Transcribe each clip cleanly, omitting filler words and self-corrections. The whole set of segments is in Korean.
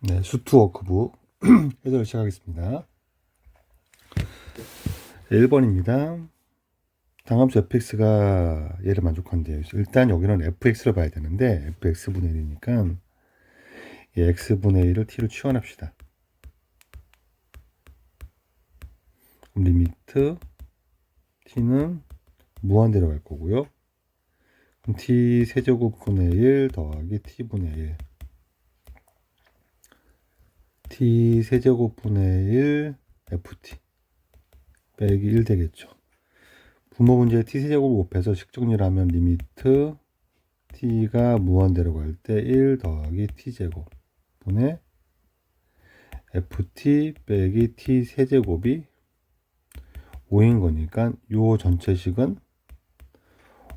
네, 수트 워크북 해설을 시작하겠습니다. 1번입니다. 당함수 fx가 얘를 만족한대요. 일단 여기는 fx를 봐야 되는데 fx분의 1이니까 이 x분의 1을 t로 치환합시다. 그럼 리미트 t는 무한대로 갈 거고요. 그럼 t 세제곱분의 1 더하기 t분의 1 t 세제곱분의 1 ft 빼기 1 되겠죠. 분모 문제에 t세제곱을 곱해서 식정리를 하면 리미트 t가 무한대로 갈 때 1 더하기 t제곱 분의 ft 빼기 t 세제곱이 5인 거니까 요 전체식은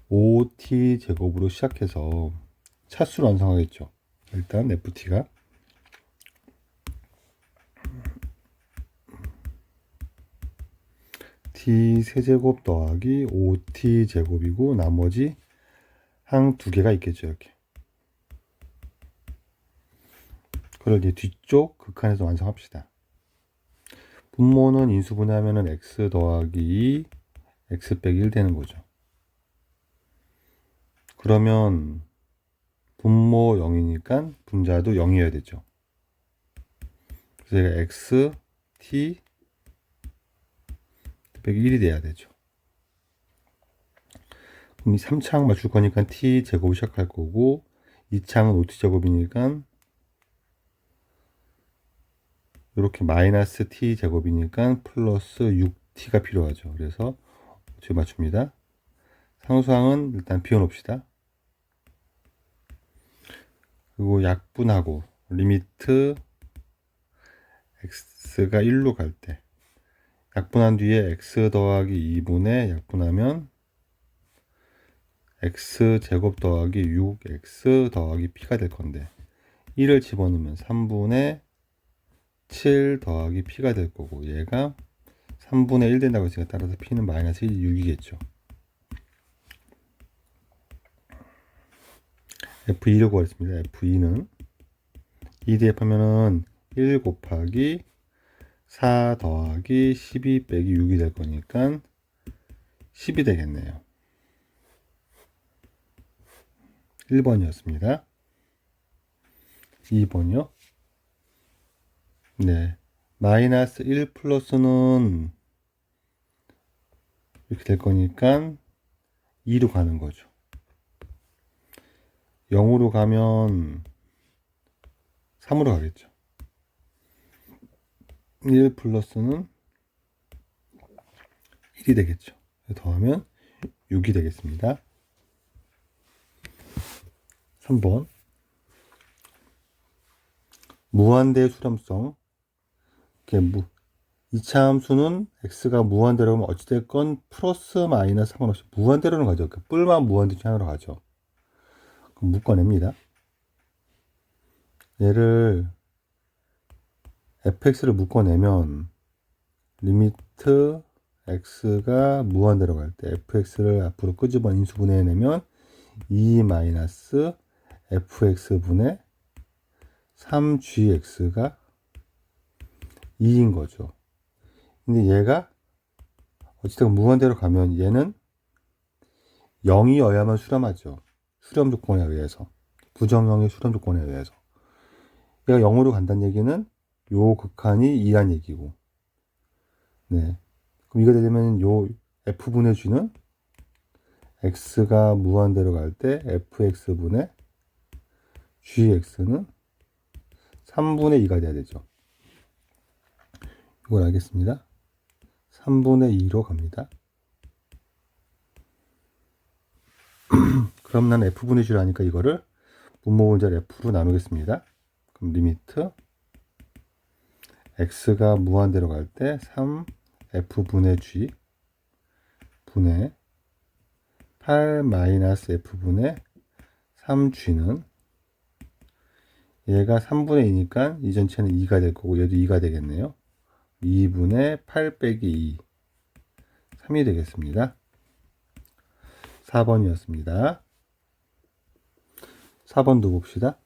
5t제곱으로 시작해서 차수로 완성하겠죠. 일단 ft가 t 세제곱 더하기 5t제곱이고 나머지 항 두 개가 있겠죠. 이렇게 그걸 이제 뒤쪽 극한에서 완성합시다. 분모는 인수분해하면은 x 더하기 2 x 빼기 1 되는 거죠. 그러면 분모 0이니까 분자도 0이어야 되죠. 그래서 얘가 x, t 빼기 1이 돼야 되죠. 그럼 이 3창 맞출 거니까 t 제곱 시작할 거고 2창은 5t 제곱이니까 이렇게 마이너스 t 제곱이니까 플러스 6t가 필요하죠. 그래서 지금 맞춥니다. 상수항은 일단 비워놓읍시다. 그리고 약분하고 리미트 x가 1로 갈 때 약분한 뒤에 x 더하기 2분의 약분하면 x 제곱 더하기 6x 더하기 p가 될 건데 1을 집어넣으면 3분의 7 더하기 p가 될 거고 얘가 3분의 1 된다고 했으니까 따라서 p는 마이너스 1, 6이겠죠. F2를 구하겠습니다. F2는 2 대입하면은 1 곱하기 4 더하기 12 빼기 6이 될 거니까 10이 되겠네요. 1번이었습니다. 2번이요? 네. 마이너스 1 플러스는 이렇게 될 거니까 2로 가는 거죠. 0으로 가면 3으로 가겠죠. 1 플러스는 1이 되겠죠. 더하면 6이 되겠습니다. 3번 무한대 수렴성 이차함수는 x가 무한대로 하면 어찌됐건 플러스 마이너스 상관없이 무한대로는 가죠. 뿔만 무한대 취향으로 가죠. 그럼 묶어냅니다. 얘를 fx를 묶어내면 리미트 x가 무한대로 갈 때 fx를 앞으로 끄집어 인수분해내면 2 마이너스 fx분의 3gx가 2인 거죠. 근데 얘가 어쨌든 무한대로 가면 얘는 0이어야만 수렴하죠. 수렴 조건에 의해서. 부정형의 수렴 조건에 의해서. 얘가 0으로 간다는 얘기는 요 극한이 2란 얘기고. 네. 그럼 이거 되려면 요 f분의 g는 x가 무한대로 갈 때 fx분의 gx는 3분의 2가 돼야 되죠. 이걸 알겠습니다. 3분의 2로 갑니다. 그럼 난 f분의 g를 하니까 이거를 분모 분자를 f로 나누겠습니다. 그럼 리미트 x가 무한대로 갈 때 3f분의 g 분의 8 마이너스 f분의 3g는 얘가 3분의 2니까 이 전체는 2가 될 거고 얘도 2가 되겠네요. 2분의 8 빼기 2 3이 되겠습니다. 4번이었습니다. 4번도 봅시다.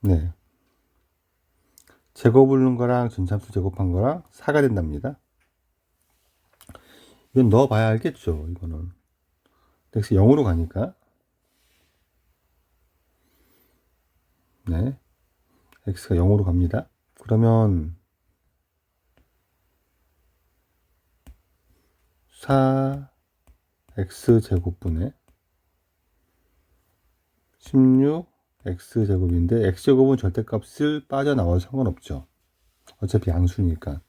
네. 제곱을 넣은 거랑 전참수 제곱한 거랑 4가 된답니다. 이건 넣어봐야 알겠죠. 이거는 x 0으로 가니까. 네, x가 0으로 갑니다. 그러면 4x제곱분의 16x제곱인데 x제곱은 절대값을 빠져나와도 상관없죠. 어차피 양수니까.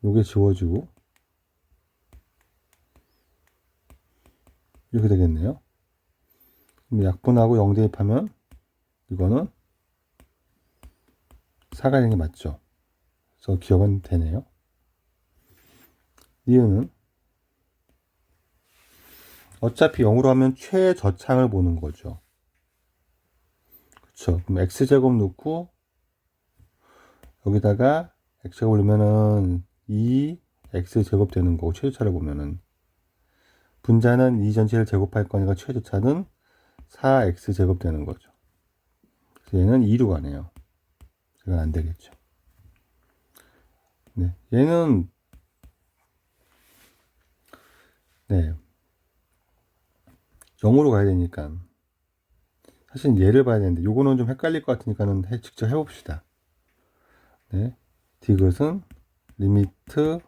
요게 지워지고 이렇게 되겠네요. 그럼 약분하고 0 대입하면 이거는 4가 되는 게 맞죠. 그래서 기억은 되네요. 이유는 어차피 0으로 하면 최저창을 보는 거죠. 그쵸. 그럼 x제곱 넣고 여기다가 x제곱 넣으면은 2x제곱 되는 거고, 최저차를 보면은 분자는 이 전체를 제곱할 거니까 최저차는 4x제곱 되는 거죠. 그래서 얘는 2로 가네요. 이건 안 되겠죠. 네, 얘는 네 0으로 가야 되니까 사실 얘를 봐야 되는데 요거는 좀 헷갈릴 것 같으니까는 직접 해봅시다. 네, 디귿은 리미트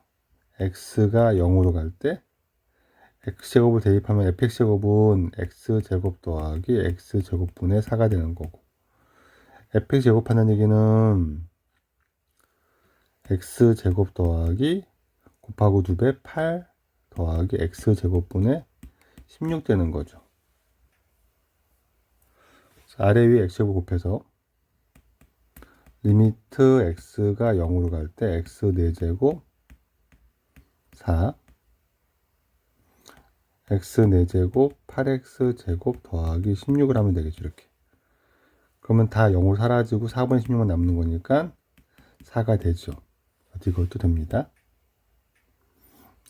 x가 0으로 갈 때 x제곱을 대입하면 fx제곱은 x제곱 더하기 x제곱분의 4가 되는 거고, fx제곱하는 얘기는 x제곱 더하기 곱하고 2배 8 더하기 x제곱분의 16 되는 거죠. 아래 위에 x제곱 곱해서 리미트 x가 0으로 갈 때 x 4제곱 4 x 4제곱 8x제곱 더하기 16을 하면 되겠죠. 이렇게. 그러면 다 0으로 사라지고 4분의 16만 남는 거니까 4가 되죠. 이것도 됩니다.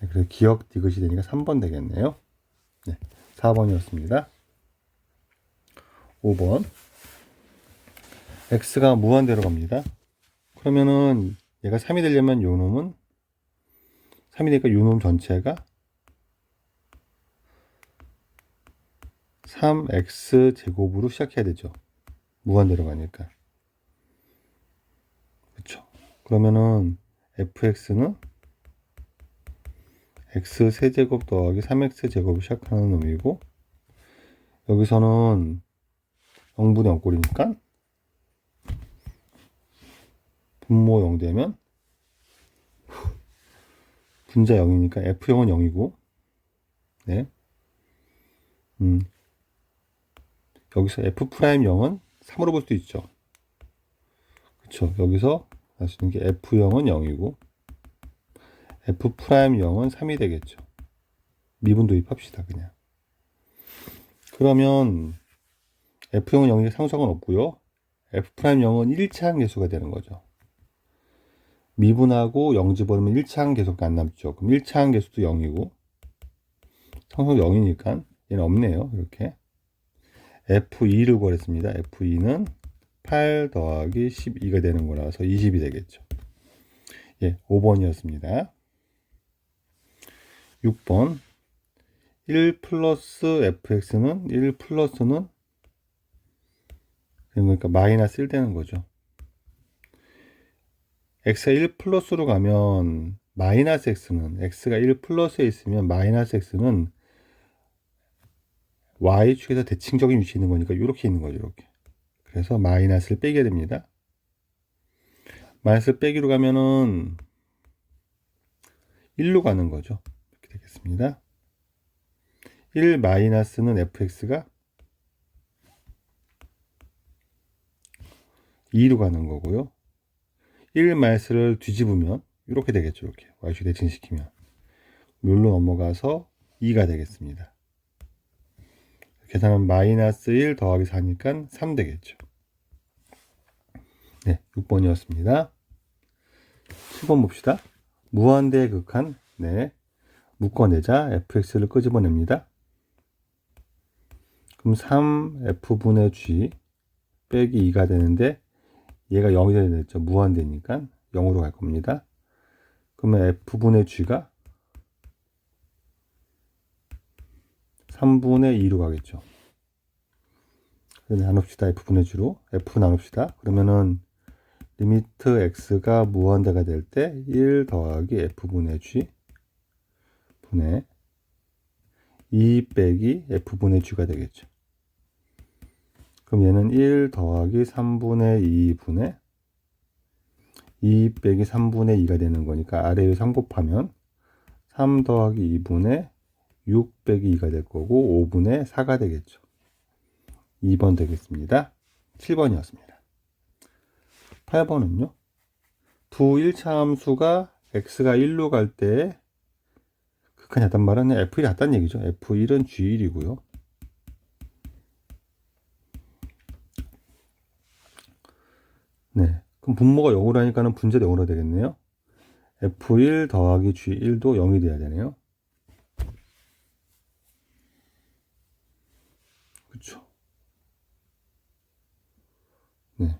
네, 그래서 기억 디귿이 되니까 3번 되겠네요. 네, 4번이었습니다. 5번. x가 무한대로 갑니다. 그러면은 얘가 3이 되려면 요 놈은 3이 되니까 요 놈 전체가 3x제곱으로 시작해야 되죠. 무한대로 가니까. 그렇죠. 그러면은 fx는 x 세제곱 더하기 3x제곱을 시작하는 놈이고, 여기서는 0분의 0꼴이니까 분모 0 되면 분자 0이니까 f0은 0이고, 네. 여기서 f'0은 3으로 볼 수도 있죠. 그쵸. 여기서 알 수 있는 게 f0은 0이고 f'0은 3이 되겠죠. 미분 도입합시다. 그냥. 그러면 f0은 0이니까 상수항은 없고요. f'0은 1차항 계수가 되는 거죠. 미분하고 0 집어넣으면 1차항 계수가 안 남죠. 그럼 1차항 계수도 0이고 상수항 0이니까 얘는 없네요. 이렇게 f2를 구했습니다. f2는 8 더하기 12가 되는 거라서 20이 되겠죠. 예, 5번이었습니다. 6번 1 플러스 fx는 1 플러스는 그러니까 마이너스 1 되는 거죠. x가 1 플러스로 가면 마이너스 x는 x가 1 플러스에 있으면 마이너스 x는 y축에서 대칭적인 위치에 있는 거니까 이렇게 있는 거죠. 이렇게. 그래서 마이너스를 빼게 됩니다. 마이너스 빼기로 가면은 1로 가는 거죠. 이렇게 되겠습니다. 1 마이너스는 fx가 2로 가는 거고요. 1 마이너스를 뒤집으면 이렇게 되겠죠. 이렇게 y축 대칭시키면 여기로 넘어가서 2가 되겠습니다. 계산하면 마이너스 1 더하기 4니까 3 되겠죠. 네, 6번이었습니다. 7번 봅시다. 무한대의 극한. 네, 묶어내자 fx를 끄집어냅니다. 그럼 3f분의 g 빼기 2가 되는데 얘가 0이 되겠죠. 무한대니까 0으로 갈 겁니다. 그러면 F분의 G가 3분의 2로 가겠죠. 나눕시다. F분의 G로. F 나눕시다. 그러면은 리미트 X가 무한대가 될 때 1 더하기 F분의 G 분의 2 빼기 F분의 G가 되겠죠. 그럼 얘는 1 더하기 3분의 2분의 2 빼기 3분의 2가 되는 거니까 아래에 3 곱하면 3 더하기 2분의 6 빼기 2가 될 거고 5분의 4가 되겠죠. 2번 되겠습니다. 7번이었습니다. 8번은요. 두 1차 함수가 x가 1로 갈 때 극한이 같단 말은 f1이 같다는 얘기죠. f1은 g1이고요. 네. 그럼 분모가 0으로 하니까는 분자도 0으로 되겠네요. f1 더하기 g1도 0이 돼야 되네요. 그렇죠. 네.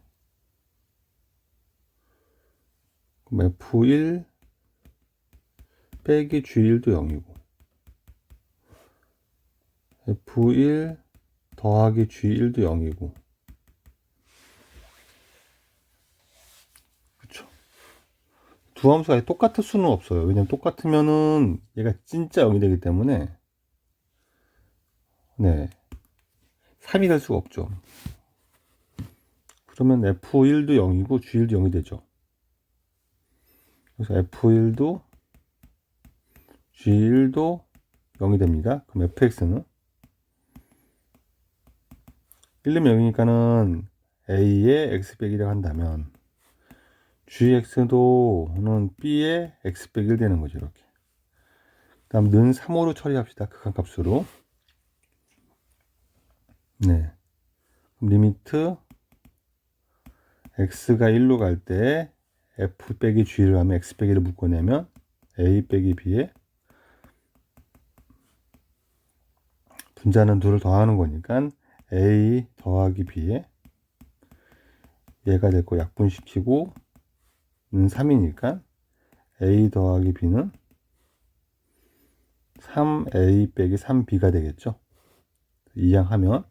그럼 f1 빼기 g1도 0이고 f1 더하기 g1도 0이고 그렇죠. 두 함수가 똑같을 수는 없어요. 왜냐면 똑같으면은 얘가 진짜 0이 되기 때문에 네 3이 될 수가 없죠. 그러면 f1도 0이고 g1도 0이 되죠. 그래서 f1도 g1도 0이 됩니다. 그럼 fx는 1면 0이니까는 a의 x 빼기 1이라고 한다면 gx도는 b의 x 빼기 1 되는 거죠. 이렇게. 그 다음 는 3호로 처리합시다. 극한값으로. 네. 그럼 리미트 x가 1로 갈 때 f 빼기 g를 하면 x 빼기를 묶어내면 a 빼기 b에 분자는 2를 더하는 거니까 a 더하기 b에 얘가 됐고 약분시키고 는 3이니까 a 더하기 b는 3a 빼기 3b가 되겠죠. 이항하면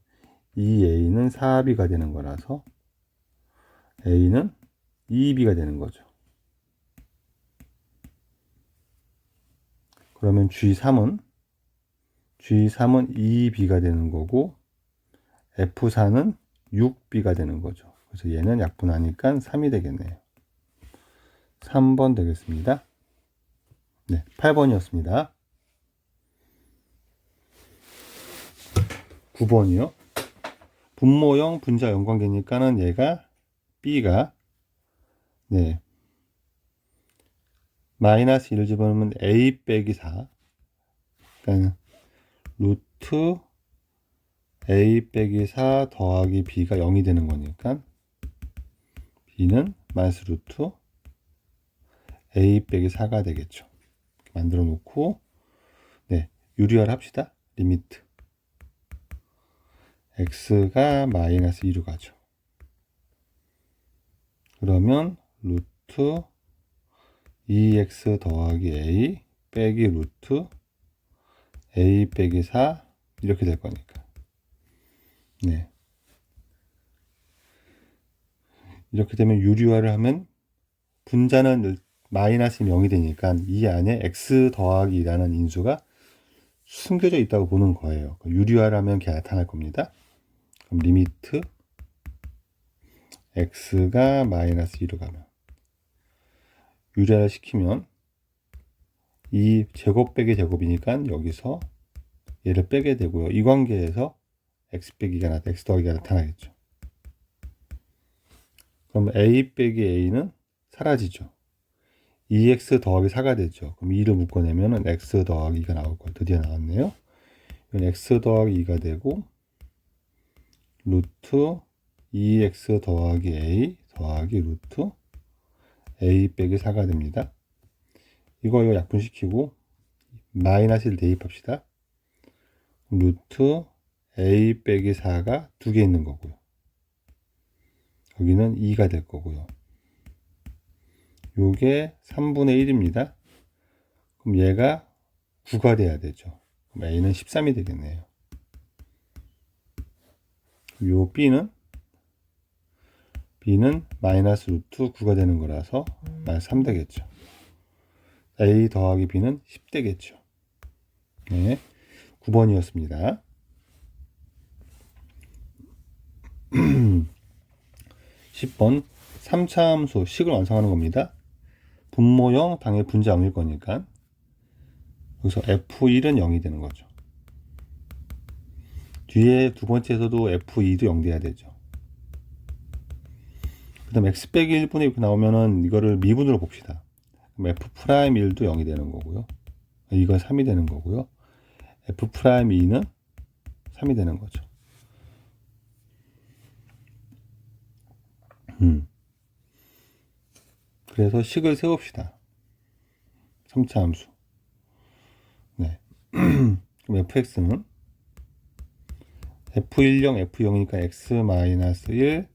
2a는 4b가 되는 거라서 a는 2b가 되는 거죠. 그러면 G3은 2b가 되는 거고 F4는 6b가 되는 거죠. 그래서 얘는 약분하니까 3이 되겠네요. 3번 되겠습니다. 네, 8번이었습니다. 9번이요. 분모형 분자 연관계니까는 얘가 b가 네 마이너스 1을 집어넣으면 a 빼기 4 그러니까 루트 a 빼기 4 더하기 b가 0이 되는 거니까 b는 마이너스 루트 a 빼기 4가 되겠죠. 만들어 놓고 네 유리화를 합시다. 리미트 x가 마이너스 2로 가죠. 그러면 루트 2x 더하기 a 빼기 루트 a 빼기 4 이렇게 될 거니까 네 이렇게 되면 유리화를 하면 분자는 마이너스 0이 되니까 이 안에 x 더하기 2라는 인수가 숨겨져 있다고 보는 거예요. 유리화를 하면 이렇게 나타날 겁니다. 그럼 리미트 x가 마이너스 2로 가면 유리화를 시키면 이 제곱 빼기 제곱이니까 여기서 얘를 빼게 되고요. 이 관계에서 x 빼기가 x 더하기가 나타나겠죠. 그럼 a 빼기 a는 사라지죠. 2x 더하기 4가 되죠. 그럼 2를 묶어내면 x 더하기 2가 나올 거예요. 드디어 나왔네요. 이건 x 더하기 2가 되고 루트 2x 더하기 a 더하기 루트 a 빼기 4가 됩니다. 이거 약분시키고 마이너스 1 대입합시다. 루트 a 빼기 4가 2개 있는 거고요. 여기는 2가 될 거고요. 요게 3분의 1입니다. 그럼 얘가 9가 돼야 되죠. 그럼 A는 13이 되겠네요. 요 B는 마이너스 루트 9가 되는 거라서 마이너스 3 되겠죠. A 더하기 B는 10 되겠죠. 네, 9번이었습니다. 10번 3차 함수 식을 완성하는 겁니다. 분모형 당연히 분자 0일 거니까 여기서 F1은 0이 되는 거죠. 뒤에 두 번째에서도 F2도 0 돼야 되죠. 그 다음 X 빼기 1분의 이렇게 나오면은 이거를 미분으로 봅시다. 그럼 F'1도 0이 되는 거고요. 이건 3이 되는 거고요. F'2는 3이 되는 거죠. 그래서 식을 세웁시다. 3차 함수. 네. 그럼 fx는 f10, f0이니까 x-1,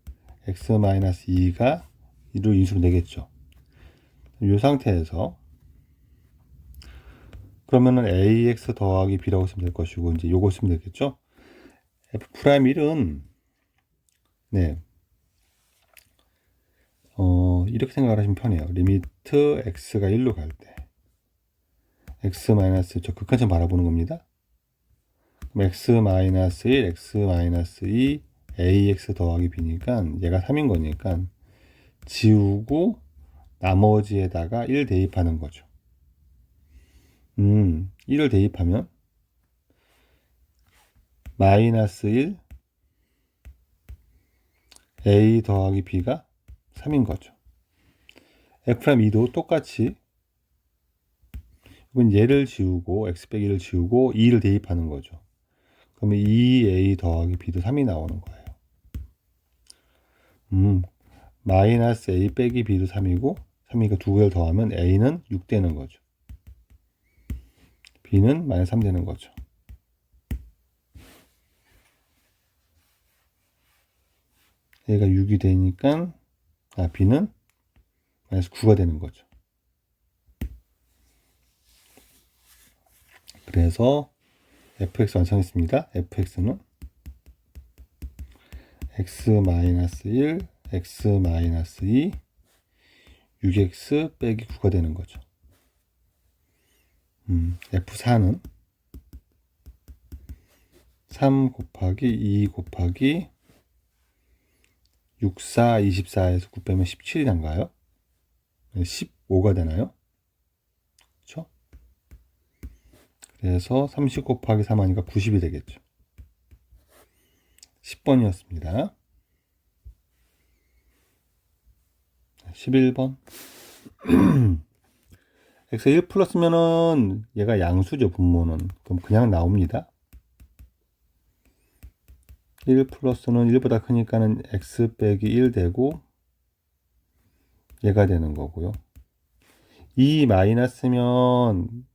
x-2가 1로 인수로 되겠죠. 이 상태에서 그러면은 ax 더하기 b라고 쓰면 될 것이고 이제 요거 쓰면 되겠죠. f'1은 네. 이렇게 생각을 하시면 편해요. 리미트 x가 1로 갈 때 x 마이너스 저 극한점 바라보는 겁니다. 그럼 x-1, x-2, ax 더하기 b니까 얘가 3인 거니까 지우고 나머지에다가 1 대입하는 거죠. 1을 대입하면 마이너스 1 a 더하기 b가 3인 거죠. f'2도 똑같이 이건 얘를 지우고 x 빼기 1을 지우고 2를 대입하는 거죠. 그러면 2a 더하기 b도 3이 나오는 거예요. 마이너스 a 빼기 b도 3이고 3이니까 두 개를 더하면 a는 6 되는 거죠. b는 마이너스 3 되는 거죠. 얘가 6이 되니까 b는 마이너스 9가 되는 거죠. 그래서 fx 완성했습니다. fx는 x-1, x-2, 6x 빼기 9가 되는 거죠. f4는 3 곱하기 2 곱하기 6, 4, 24에서 9 빼면 17이란가요? 15가 되나요? 그렇죠? 그래서 30 곱하기 3 하니까 90이 되겠죠. 10번이었습니다. 11번 x 1 플러스면은 얘가 양수죠. 분모는. 그럼 그냥 나옵니다. 1 플러스는 1보다 크니까는 x 빼기 1 되고 얘가 되는 거고요. 2 마이너스면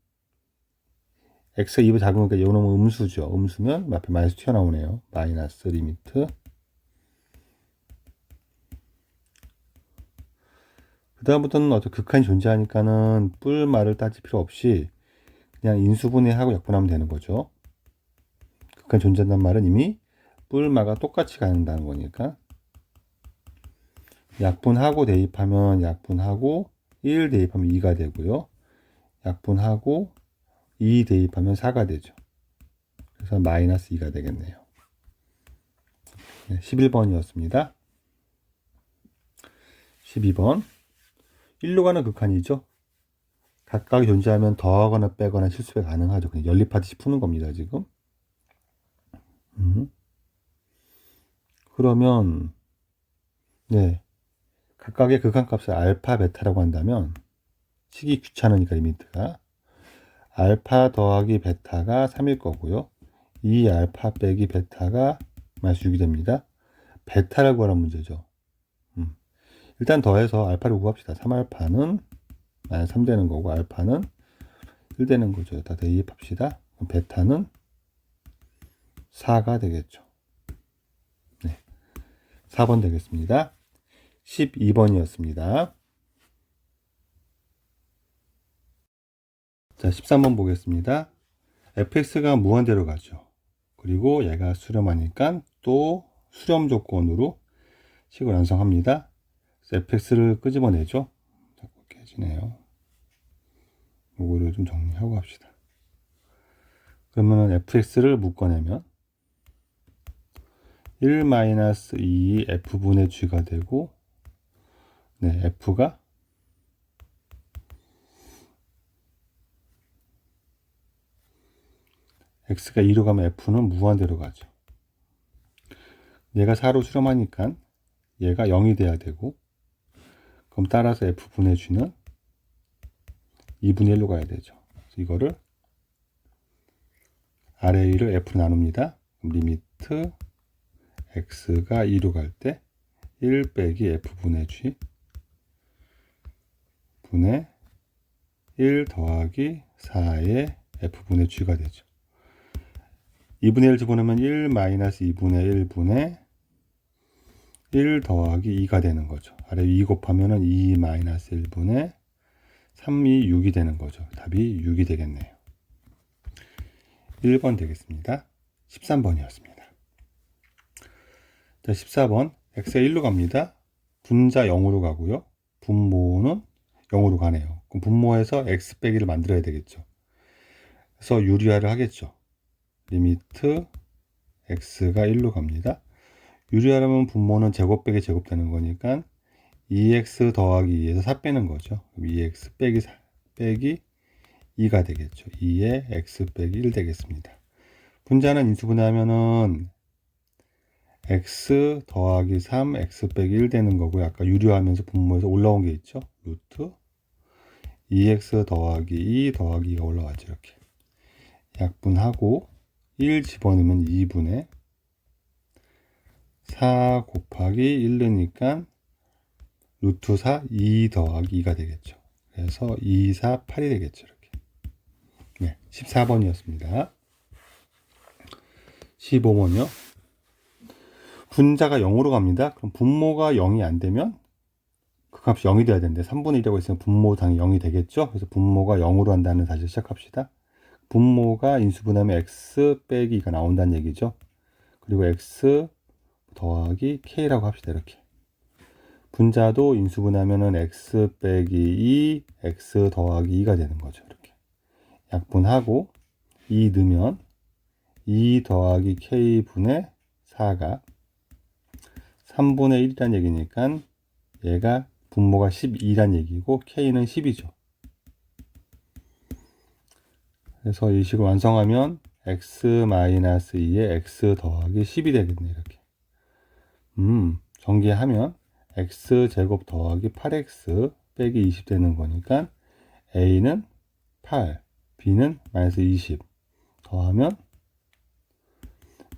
x가 2보다 작으니까 요놈은 음수죠. 음수면 앞에 마이너스 튀어나오네요. 마이너스 리미트. 그 다음부터는 어떤 극한이 존재하니까는 뿔말을 따질 필요 없이 그냥 인수분해하고 약분하면 되는 거죠. 극한이 존재한다는 말은 이미 뿔마가 똑같이 가는다는 거니까 약분하고 대입하면 약분하고 1 대입하면 2가 되고요. 약분하고 2 대입하면 4가 되죠. 그래서 마이너스 2가 되겠네요. 11번이었습니다. 12번 1로 가는 극한이죠. 각각이 존재하면 더하거나 빼거나 실수가 가능하죠. 그냥 연립하듯이 푸는 겁니다. 지금. 그러면 네 각각의 극한값을 알파, 베타라고 한다면 식이 귀찮으니까 리미트가 알파 더하기 베타가 3일 거고요. 이 알파 빼기 베타가 마이너스 6이 됩니다. 베타를 구하는 문제죠. 일단 더해서 알파를 구합시다. 3알파는 마이너스 3 되는 거고 알파는 1 되는 거죠. 다 대입합시다. 그럼 베타는 4가 되겠죠. 네, 4번 되겠습니다. 12번이었습니다. 자, 13번 보겠습니다. fx가 무한대로 가죠. 그리고 얘가 수렴하니까 또 수렴 조건으로 식을 완성합니다. fx를 끄집어내죠. 자꾸 깨지네요. 요거를 좀 정리하고 합시다. 그러면 fx를 묶어내면 1-2 f분의 g가 되고, 네, f가 x가 2로 가면 f는 무한대로 가죠. 얘가 4로 수렴하니까 얘가 0이 돼야 되고, 그럼 따라서 f분의 g는 2분의 1로 가야 되죠. 그래서 이거를 아래 1을 f로 나눕니다. 그럼 리미트 x가 2로 갈 때 1 빼기 f분의 g 분의 1 더하기 4의 f분의 g가 되죠. 2분의 1 집어넣으면 1 마이너스 2분의 1분의 1 더하기 2가 되는 거죠. 아래 2 곱하면은 2 마이너스 1분의 3이 6이 되는 거죠. 답이 6이 되겠네요. 1번 되겠습니다. 13번이었습니다. 자, 14번. x가 1로 갑니다. 분자 0으로 가고요. 분모는 0으로 가네요. 그럼 분모에서 x 빼기를 만들어야 되겠죠. 그래서 유리화를 하겠죠. 리미트 x가 1로 갑니다. 유리하려면 분모는 제곱 빼기 제곱 되는 거니까 2x 더하기 2에서 4 빼는 거죠. 2x 빼기 4 빼기 2가 되겠죠. 2에 x 빼기 1 되겠습니다. 분자는 인수분해하면은 x 더하기 3 x 빼기 1 되는 거고요. 아까 유리하면서 분모에서 올라온 게 있죠. 루트 2x 더하기 2 더하기 2가 올라왔죠. 이렇게 약분하고 1 집어넣으면 2분의 4 곱하기 1 넣으니까 루트 4, 2 더하기 2가 되겠죠. 그래서 2, 4, 8이 되겠죠. 이렇게. 네, 14번이었습니다. 15번이요. 분자가 0으로 갑니다. 그럼 분모가 0이 안 되면 그 값이 0이 돼야 되는데 3분의 1이라고 했으면 분모 당연히 0이 되겠죠. 그래서 분모가 0으로 한다는 사실 시작합시다. 분모가 인수분해하면 x 빼기 2가 나온다는 얘기죠. 그리고 x 더하기 k라고 합시다. 이렇게. 분자도 인수분해하면은 x 빼기 2, x 더하기 2가 되는 거죠. 이렇게. 약분하고 2 넣으면 2 더하기 k분의 4가 3분의 1이란 얘기니까 얘가 분모가 12란 얘기고 k는 10이죠. 그래서 이 식을 완성하면 x-2에 x 더하기 10이 되겠네. 이렇게. 전개하면 x제곱 더하기 8x 빼기 20 되는 거니까 a는 8, b는 마이너스 20 더하면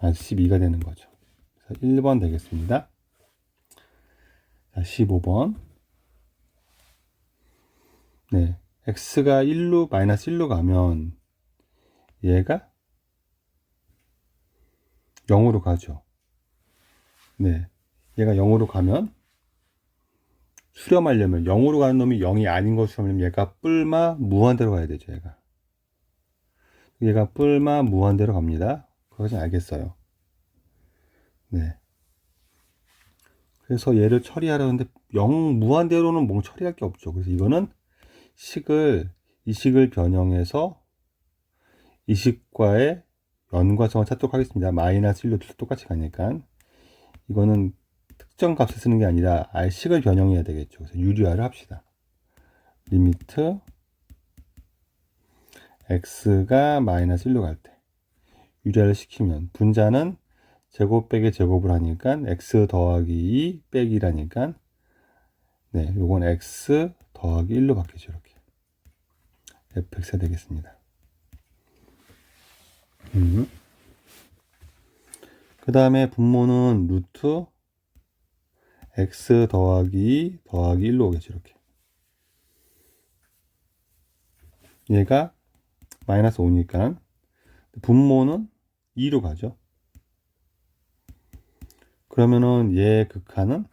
마이너스 12가 되는 거죠. 그래서 1번 되겠습니다. 자, 15번. 네, x가 1로 마이너스 1로 가면 얘가 0으로 가죠. 네, 얘가 0으로 가면 수렴하려면 0으로 가는 놈이 0이 아닌 거 수렴하려면 얘가 뿔마 무한대로 가야 되죠. 얘가 뿔마 무한대로 갑니다. 그것은 알겠어요. 네. 그래서 얘를 처리하려는데 0 무한대로는 뭐 처리할 게 없죠. 그래서 이거는 이 식을 변형해서 이 식과의 연관성을 찾도록 하겠습니다. 마이너스 1로 똑같이 가니까 이거는 특정 값을 쓰는 게 아니라 아예 식을 변형해야 되겠죠. 그래서 유리화를 합시다. 리미트 x가 마이너스 1로 갈 때 유리화를 시키면 분자는 제곱 빼기 제곱을 하니까 x 더하기 2 빼기라니까 네, 요건 x 더하기 1로 바뀌죠. 이렇게 fx가 되겠습니다. 그 다음에 분모는 루트 x 더하기 2 더하기 1로 오겠죠. 이렇게 얘가 마이너스 5니까 분모는 2로 가죠. 그러면은 얘의 극한은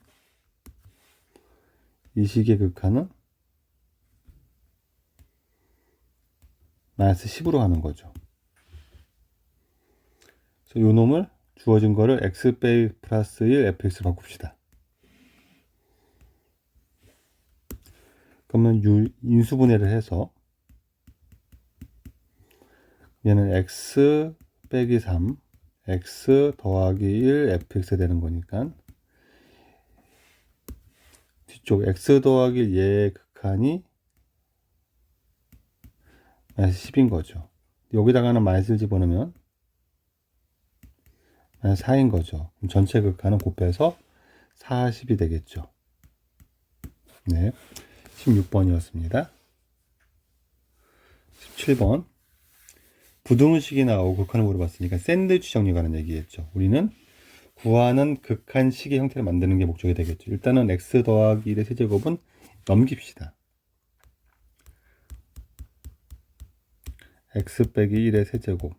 이 식의 극한은 마이너스 10으로 하는 거죠. 그래서 요 놈을 주어진 거를 x 빼기 플러스 1 fx로 바꿉시다. 그러면 인수분해를 해서 얘는 x 빼기 3 x 더하기 1 fx 되는 거니까 뒤쪽 x 더하기 1 얘의 극한이 마이너스 10인 거죠. 여기다가는 마이너스를 집어넣으면 마이너스 4인 거죠. 그럼 전체 극한은 곱해서 40이 되겠죠. 네, 16번이었습니다. 17번 부등식이 나오고 극한을 물어봤으니까 샌드위치 정리에 관한 얘기겠죠. 우리는 구하는 극한식의 형태를 만드는 게 목적이 되겠죠. 일단은 x 더하기 1의 세제곱은 넘깁시다. x 빼기 1의 세제곱.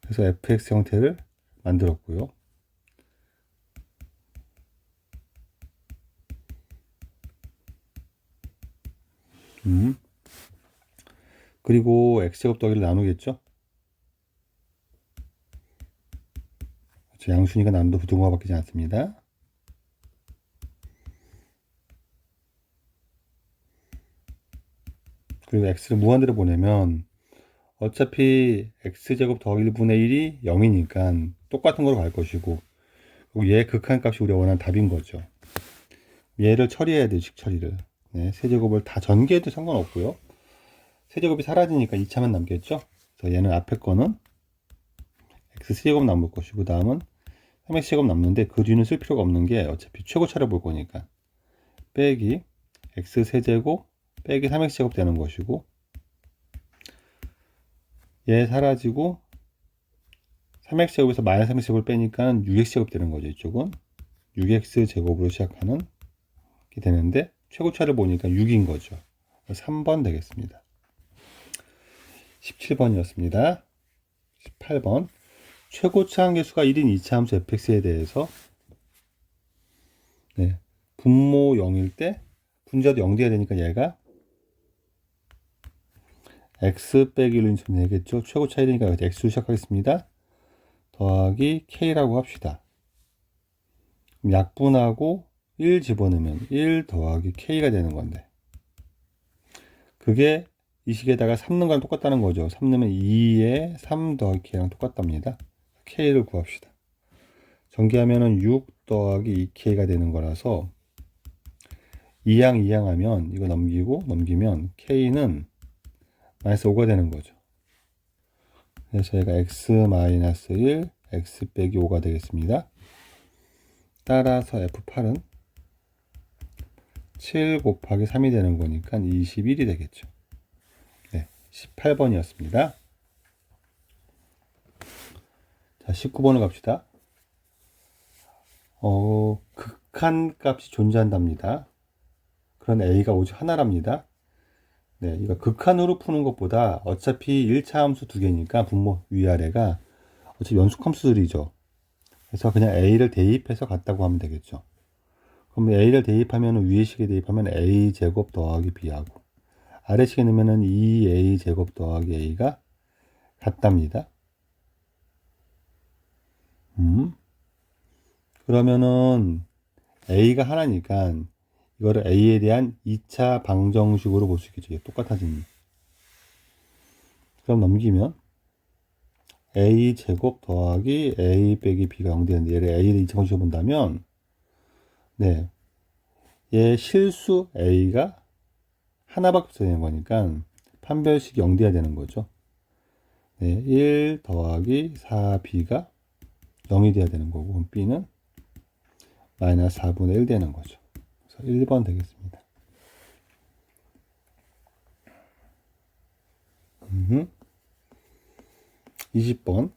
그래서 fx 형태를 만들었고요. 그리고 x제곱 더하기를 나누겠죠. 양순위가 나눔도 부등호가 바뀌지 않습니다. 그리고 x를 무한대로 보내면 어차피 x제곱 더하기 1분의 1이 0이니까 똑같은 걸로 갈 것이고, 그리고 얘 극한값이 우리가 원하는 답인 거죠. 얘를 처리해야 돼요. 식 처리를. 네, 세제곱을 다 전개해도 상관없고요. 세제곱이 사라지니까 2차만 남겠죠. 그래서 얘는 앞에 거는 x세제곱 남을 것이고, 다음은 3x제곱 남는데 그 뒤는 쓸 필요가 없는 게 어차피 최고차를 볼 거니까 빼기 x세제곱 빼기 3x제곱 되는 것이고, 얘 사라지고 3x제곱에서 마이너스 3x제곱을 빼니까 6x제곱 되는 거죠. 이쪽은 6x제곱으로 시작하는 게 되는데 최고차를 보니까 6인 거죠. 3번 되겠습니다. 17번이었습니다. 18번 최고차 함계수가 1인 2차 함수 fx에 대해서 분모 0일 때 분자도 0 돼야 되니까 얘가 x 빼기 1로 인수분 되겠죠. 최고차 1이니까 x로 시작하겠습니다. 더하기 k라고 합시다. 약분하고 1 집어넣으면 1 더하기 k가 되는 건데, 그게 이 식에다가 3 넣은 거랑 똑같다는 거죠. 3 넣으면 2에 3 더하기 k랑 똑같답니다. k를 구합시다. 전개하면은 6 더하기 2k가 되는 거라서 2항 2항 하면 이거 넘기면 k는 마이너스 5가 되는 거죠. 그래서 얘가 x 마이너스 1 x 빼기 5가 되겠습니다. 따라서 f8은 7 곱하기 3이 되는 거니까 21이 되겠죠. 네, 18번이었습니다. 자, 19번을 갑시다. 극한 값이 존재한답니다. 그런 a가 오직 하나랍니다. 네, 이거 극한으로 푸는 것보다 어차피 1차 함수 두 개니까 분모 위아래가 어차피 연속 함수들이죠. 그래서 그냥 a를 대입해서 같다고 하면 되겠죠. 그럼 a를 대입하면 위에 식에 대입하면 a 제곱 더하기 b하고 아래 식에 넣으면 2a 제곱 더하기 a가 같답니다. 그러면은 a가 하나니까 이거를 a에 대한 2차 방정식으로 볼 수 있겠죠. 이게 똑같아지니. 그럼 넘기면 a 제곱 더하기 a 빼기 b가 0 되는데 얘를 a를 2차 방식으로 본다면 얘 실수 a가 하나밖에 없어야 되는 거니까 판별식이 0 돼야 되는 거죠. 1 더하기 4b가 0이 돼야 되는 거고, 그럼 b는 마이너스 4분의 1 되는 거죠. 그래서 1번 되겠습니다. 20번.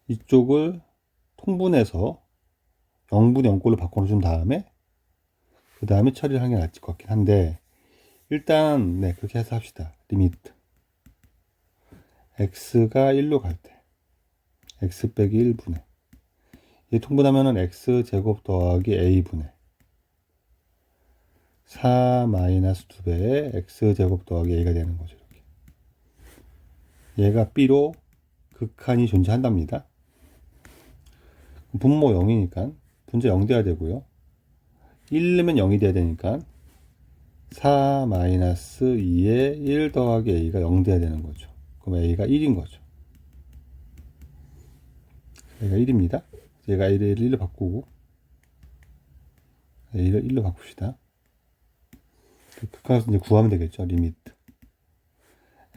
이쪽을 통분해서 0분의 0꼴로 바꿔준 다음에 그 다음에 처리를 하는 게 낫을 것 같긴 한데, 일단 그렇게 해서 합시다. 리미트 x가 1로 갈 때 x 빼기 1분의 얘 통분하면은 x 제곱 더하기 a분의 4 마이너스 2배의 x제곱 더하기 a가 되는 거죠. 이렇게. 얘가 b로 극한이 존재한답니다. 분모 0이니까 분자 0 돼야 되고요. 1이면 0이 돼야 되니까 4 마이너스 2에 1 더하기 a가 0 돼야 되는 거죠. 그럼 a가 1인 거죠. a가 1입니다. 얘가 a를 1로 바꾸고 a를 1로 바꿉시다. 극한에서 이제 구하면 되겠죠. 리미트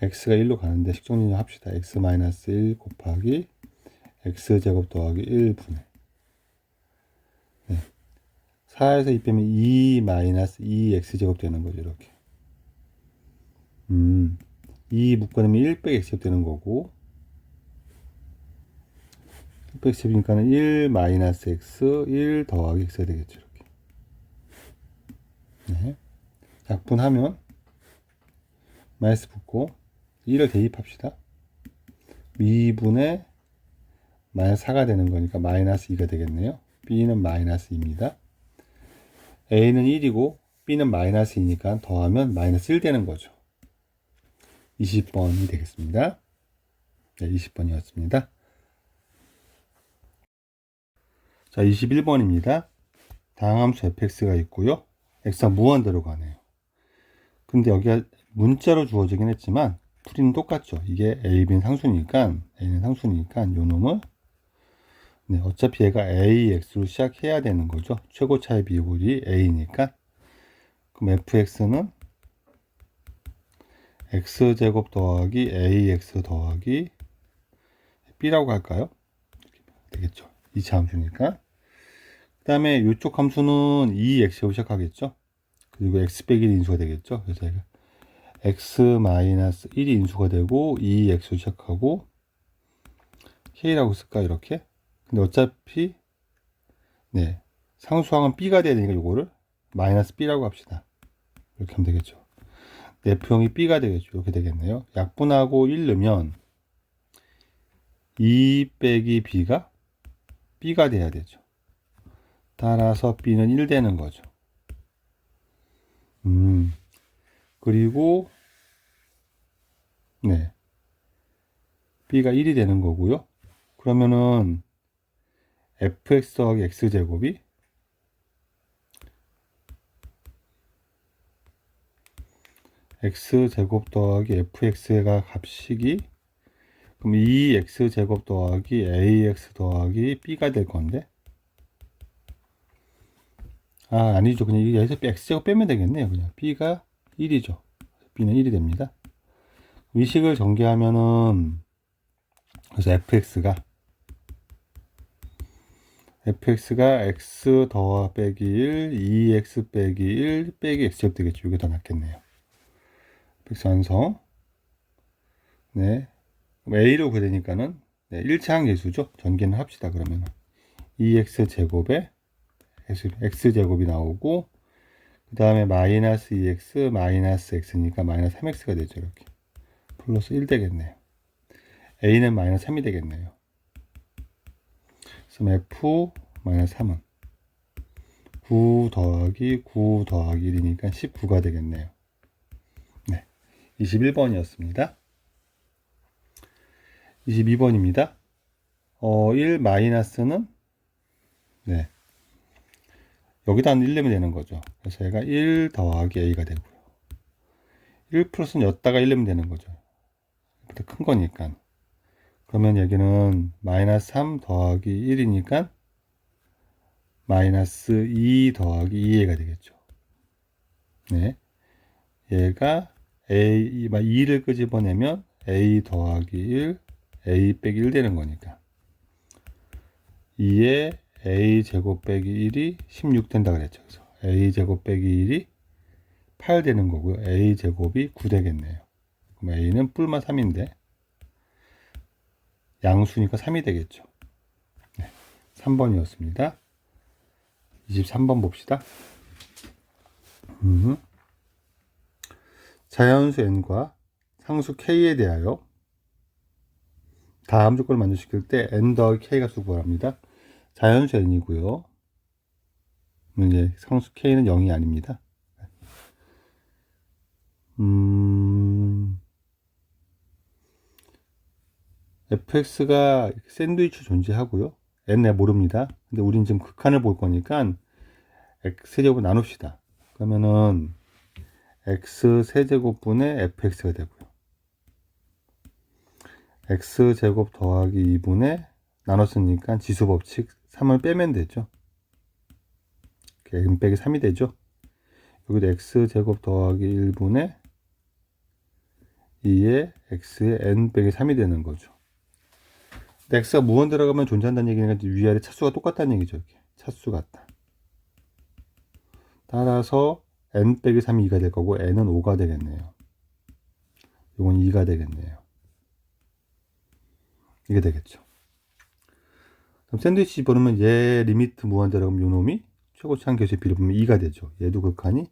x가 1로 가는데 식정리를 합시다. x 마이너스 1 곱하기 x제곱 더하기 1분의 4에서 2 빼면 2 마이너스 2x제곱 되는 거죠. 이렇게 2 묶어내면 1 빼기 x제곱 되는 거고 1 빼기 x제곱이니까 1 마이너스 x 1 더하기 x가 되겠죠. 이렇게 네. 약분하면 마이너스 붙고 1을 대입합시다. 2분의 마이너스 4가 되는 거니까 마이너스 2가 되겠네요. b는 마이너스 2입니다. a는 1이고 b는 마이너스 2니까 더하면 마이너스 1 되는 거죠. 20번이 되겠습니다. 네, 20번이었습니다. 자, 21번입니다. 다항함수 fx가 있고요. x가 무한대로 가네요. 근데 여기가 문자로 주어지긴 했지만 풀이는 똑같죠. 이게 a, b는 상수니까 a는 상수니까 요 놈을 네, 어차피 얘가 AX로 시작해야 되는 거죠. 최고차의 비율이 A니까. 그럼 FX는 X제곱 더하기 AX 더하기 B라고 할까요? 되겠죠. 2차 함수니까. 그 다음에 이쪽 함수는 2X로 시작하겠죠. 그리고 X 빼기 1 인수가 되겠죠. 그래서 얘가 X-1이 인수가 되고 2X로 시작하고 K라고 쓸까, 이렇게? 근데 어차피 네 상수항은 b가 돼야 되니까 요거를 마이너스 b라고 합시다. 이렇게 하면 되겠죠. 내표형이 b가 되겠죠. 이렇게 되겠네요. 약분하고 1 넣으면 2 빼기 b가 b가 돼야 되죠. 따라서 b는 1 되는 거죠. 그리고 네 b가 1이 되는 거고요. 그러면은 fx 더하기 x제곱이 x제곱 더하기 fx가 값식이 그럼 2x제곱 더하기 ax 더하기 b가 될 건데 아니죠. 그냥 여기서 x제곱 빼면 되겠네요. 그냥 b가 1이죠. b는 1이 됩니다. 위식을 전개하면은 그래서 fx가 x 더하 빼기 1, 2x 빼기 1 빼기 x제곱 되겠죠. 이게 더 낫겠네요. fx 완성. 네. 그럼 a로 그 되니까는 네, 1차 항계수죠. 전개는 합시다. 그러면 2x 제곱에 x제곱이 나오고 그 다음에 마이너스 2x 마이너스 x니까 마이너스 3x가 되죠. 이렇게 플러스 1 되겠네요. a는 마이너스 3이 되겠네요. 그럼 f 마이너스 3은 9 더하기 9 더하기 1이니까 19가 되겠네요. 네, 21번이었습니다. 22번입니다. 1 마이너스는 네 여기다 1 넣으면 되는 거죠. 그래서 얘가 1 더하기 a가 되고요. 1 플러스는 였다가 1 넣으면 되는 거죠. 더 큰 거니까. 그러면 여기는 마이너스 3 더하기 1이니까 마이너스 2 더하기 2a가 되겠죠. 네. 얘가 a, 2를 끄집어내면 a 더하기 1, a 빼기 1 되는 거니까 2에 a 제곱 빼기 1이 16 된다 그랬죠. 그래서 a 제곱 빼기 1이 8 되는 거고요. a 제곱이 9 되겠네요. 그럼 a는 뿔만 3인데 양수니까 3이 되겠죠. 네, 3번이었습니다. 23번 봅시다. 자연수 n과 상수 k에 대하여 다음 조건을 만족시킬 때 n 더하기 k 값을 구합니다. 자연수 n이고요. 이제 상수 k는 0이 아닙니다. fx가 샌드위치 존재하고요. n에 모릅니다. 근데 우린 지금 극한을 볼 거니까 x제곱을 나눕시다. 그러면은 x 세제곱분의 fx가 되고요. x제곱 더하기 2분의 나눴으니까 지수법칙 3을 빼면 되죠. n 빼기 3이 되죠. 여기도 x제곱 더하기 1분의 2에 x의 n 빼기 3이 되는 거죠. 근데 x가 무한 들어가면 존재한다는 얘기는 위아래 차수가 똑같다는 얘기죠. 이렇게. 차수 같다. 따라서 n 빼기 3이 2가 될 거고 n은 5가 되겠네요. 이건 2가 되겠네요. 이게 되겠죠. 그럼 샌드위치 보면 얘 리미트 무한 들어가면 요 놈이 최고치 한계수의 비를 보면 2가 되죠. 얘도 극한이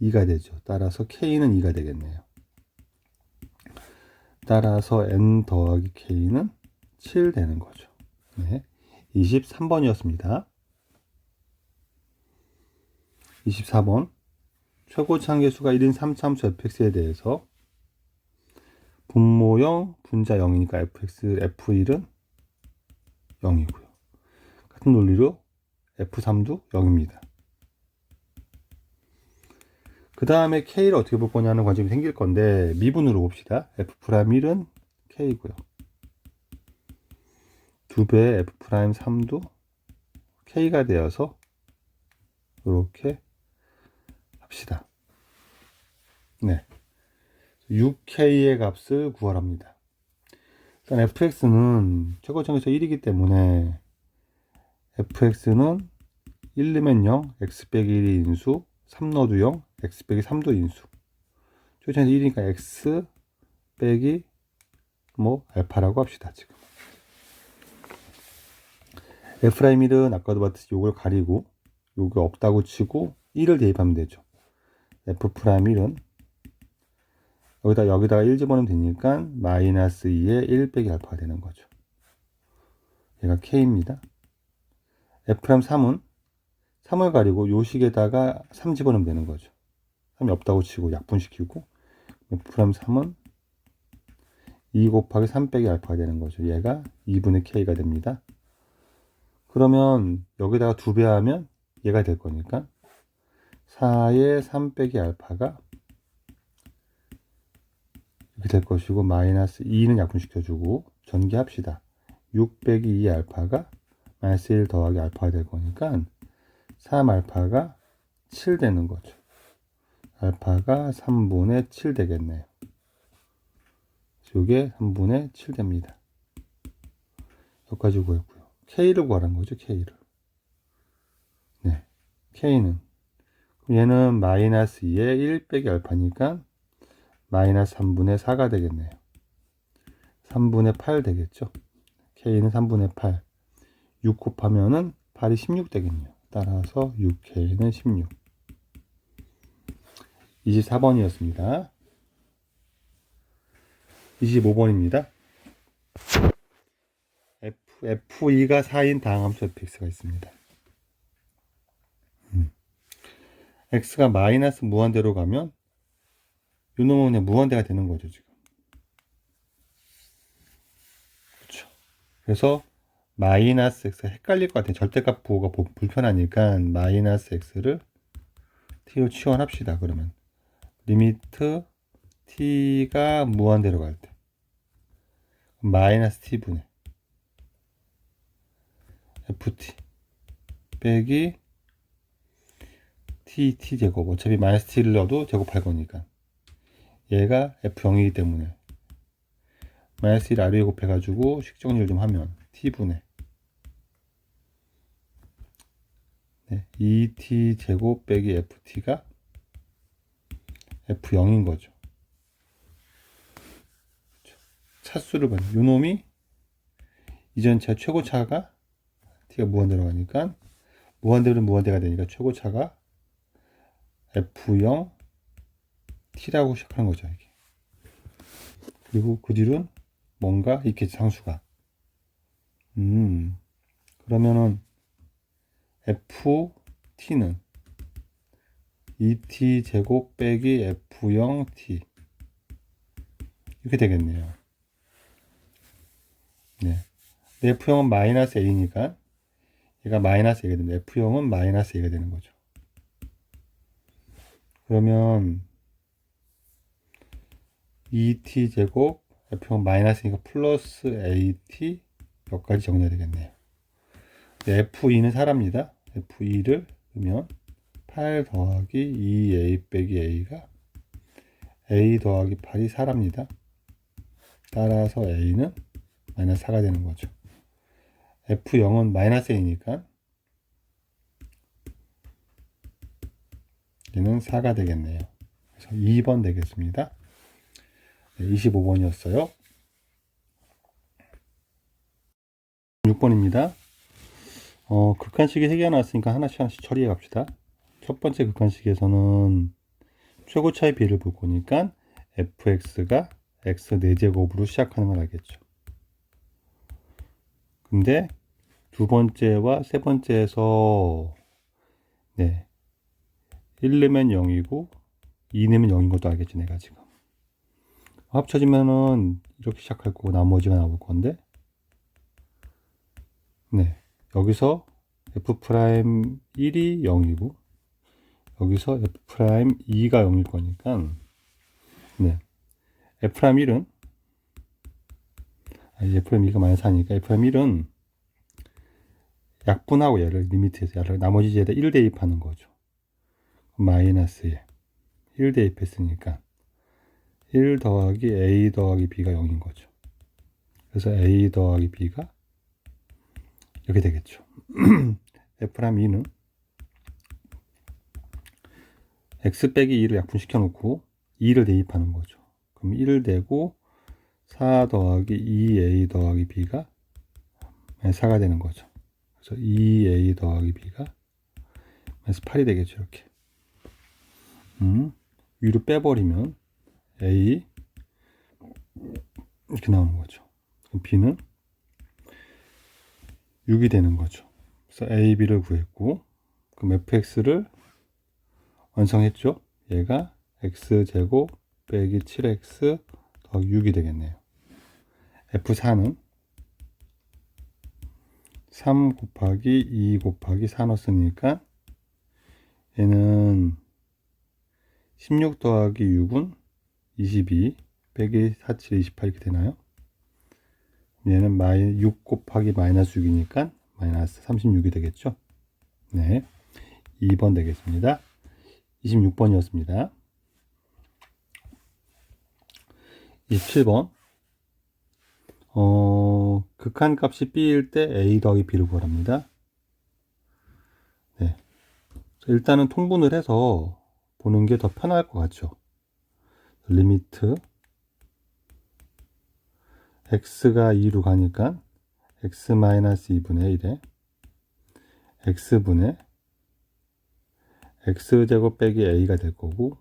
2가 되죠. 따라서 k는 2가 되겠네요. 따라서 n 더하기 k는 7 되는 거죠. 네. 23번이었습니다. 24번. 최고치 한계수가 1인 3차함수 fx에 대해서 분모 0, 분자 0이니까 fx, f1은 0이고요. 같은 논리로 f3도 0입니다. 그 다음에 k를 어떻게 볼 거냐는 관점이 생길 건데 미분으로 봅시다. f'1은 k고요. 2배 f'3도 k가 되어서 이렇게 합시다. 네. 6k의 값을 구하랍니다. 일단 fx는 최고점에서 1이기 때문에 fx는 1 넣으면 0, x 빼기 1이 인수, 3 넣어도 0, x 빼기 3도 인수. 최고점에서 1이니까 x 빼기 뭐 알파라고 합시다. 지금 F'일은 아까도 봤듯이 요걸 가리고 요게 없다고 치고 1을 대입하면 되죠. F'일은 여기다가 1 집어넣으면 되니까 마이너스 2에 1 빼기 알파가 되는 거죠. 얘가 K입니다. F'3은 3을 가리고 요 식에다가 3 집어넣으면 되는 거죠. 3이 없다고 치고 약분시키고 F'3은 2 곱하기 3 빼기 알파가 되는 거죠. 얘가 2분의 K가 됩니다. 그러면 여기다가 2배 하면 얘가 될 거니까 4의 3 빼기 알파가 이렇게 될 것이고 마이너스 2는 약분시켜주고 전개합시다. 6 빼기 2 알파가 마이너스 1 더하기 알파가 될 거니까 3 알파가 7 되는 거죠. 알파가 3분의 7 되겠네요. 이게 3분의 7 됩니다. 여기까지 구했고요. K를 구하라는 거죠. K를. 네. K는 얘는 마이너스 2에 1 빼기 알파니까 마이너스 3분의 4가 되겠네요. 3분의 8 되겠죠. K는 3분의 8. 6 곱하면은 8이 16 되겠네요. 따라서 6K는 16. 24번이었습니다. 25번입니다. F2가 4인 다항함수 fx가 있습니다. x가 마이너스 무한대로 가면 요 놈은 그냥 무한대가 되는 거죠, 지금. 그렇죠. 그래서 마이너스 x가 헷갈릴 것 같아요. 절대값 부호가 불편하니까 마이너스 x를 t로 치환합시다. 그러면 리미트 t가 무한대로 갈 때 마이너스 t분의 ft 빼기 t 제곱. 어차피 마이너스 t를 넣어도 제곱할 거니까 얘가 f0이기 때문에 마이너스 1 아래에 곱해가지고 식정리를 좀 하면 t분의 2t 제곱 빼기 ft가 f0인 거죠. 차수를 보면 요 놈이 이전차 최고차가 t가 무한대로 가니까 무한대로는 무한대가 되니까 최고차가 f0 t라고 시작하는 거죠. 이게. 그리고 그 뒤로는 뭔가 있겠지, 상수가. 그러면은 ft는 2t 제곱 빼기 f0t 이렇게 되겠네요. 네. f0은 마이너스 a니까 얘가 마이너스 a가 됩니다. f0은 마이너스 a가 되는 거죠. 그러면 2t 제곱 f0 마이너스니까 플러스 at 여기까지 정리해야 되겠네요. f2는 사랍니다. f2를 넣으면 8 더하기 2a 빼기 a가 a 더하기 8이 4랍니다. 따라서 a는 마이너스 4가 되는 거죠. f0은 마이너스 a니까 얘는 4가 되겠네요. 그래서 2번 되겠습니다. 네, 25번이었어요. 6번입니다. 극한식이 3개가 나왔으니까 하나씩 처리해 갑시다. 첫 번째 극한식에서는 최고차의 비를 볼 거니까 fx가 x 4제곱으로 시작하는 걸 알겠죠. 근데 두 번째와 세 번째에서 1 넣으면 0이고 2 넣으면 0인 것도 알겠지 내가 지금. 합쳐지면은 이렇게 시작할 거고 나머지가 나올 건데 여기서 f'1이 0이고 여기서 f'2가 0일 거니까 f'1은 f'2가 마이너스 4니까 f'1은 약분하고 얘를 리미트해서 얘를 나머지 얘에다 1 대입하는 거죠. 마이너스 1 대입했으니까 1 더하기 a 더하기 b가 0인 거죠. 그래서 a 더하기 b가 이렇게 되겠죠. f'2는 x 빼기 2를 약분시켜 놓고 2를 대입하는 거죠. 그럼 1 되고 4 더하기 2a 더하기 b가 4가 되는 거죠. 그래서 2a 더하기 b가 8이 되겠죠. 이렇게 위로 빼버리면 a 이렇게 나오는 거죠. 그럼 b는 6이 되는 거죠. 그래서 a, b를 구했고 그럼 fx를 완성했죠. 얘가 x제곱 빼기 7x 더하기 6이 되겠네요. f4는 3 곱하기 2 곱하기 4 넣었으니까 얘는 16 더하기 6은 22 빼기 4, 7, 28 이렇게 되나요? 얘는 6 곱하기 마이너스 6이니까 마이너스 36이 되겠죠? 네, 2번 되겠습니다. 26번이었습니다. 27번 극한값이 b일 때 a 더하기 b를 구하랍니다. 네, 일단은 통분을 해서 보는 게 더 편할 것 같죠. 리미트 x가 2로 가니까 x-2분의 1에 x분의 x제곱 빼기 a가 될 거고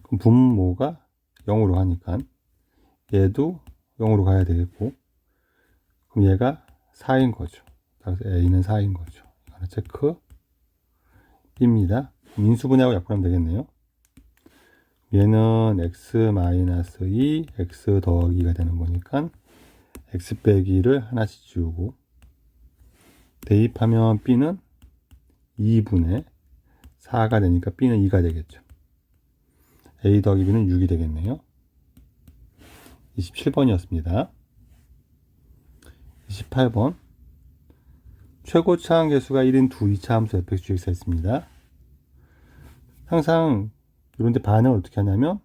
그럼 분모가 0으로 하니까 얘도 0으로 가야 되겠고 그럼 얘가 4인 거죠. 따라서 a는 4인 거죠. 이거는 체크 B입니다. 인수분해하고 약분하면 되겠네요. 얘는 x-2 x 더하기가 되는 거니까 x 빼기를 하나씩 지우고 대입하면 b는 2분의 4가 되니까 b는 2가 되겠죠. a 더하기 b는 6이 되겠네요. 27번이었습니다. 28번 최고 차항계수가 1인 두 2차 함수 fx가 있습니다. 항상 이런데 반응을 어떻게 하냐면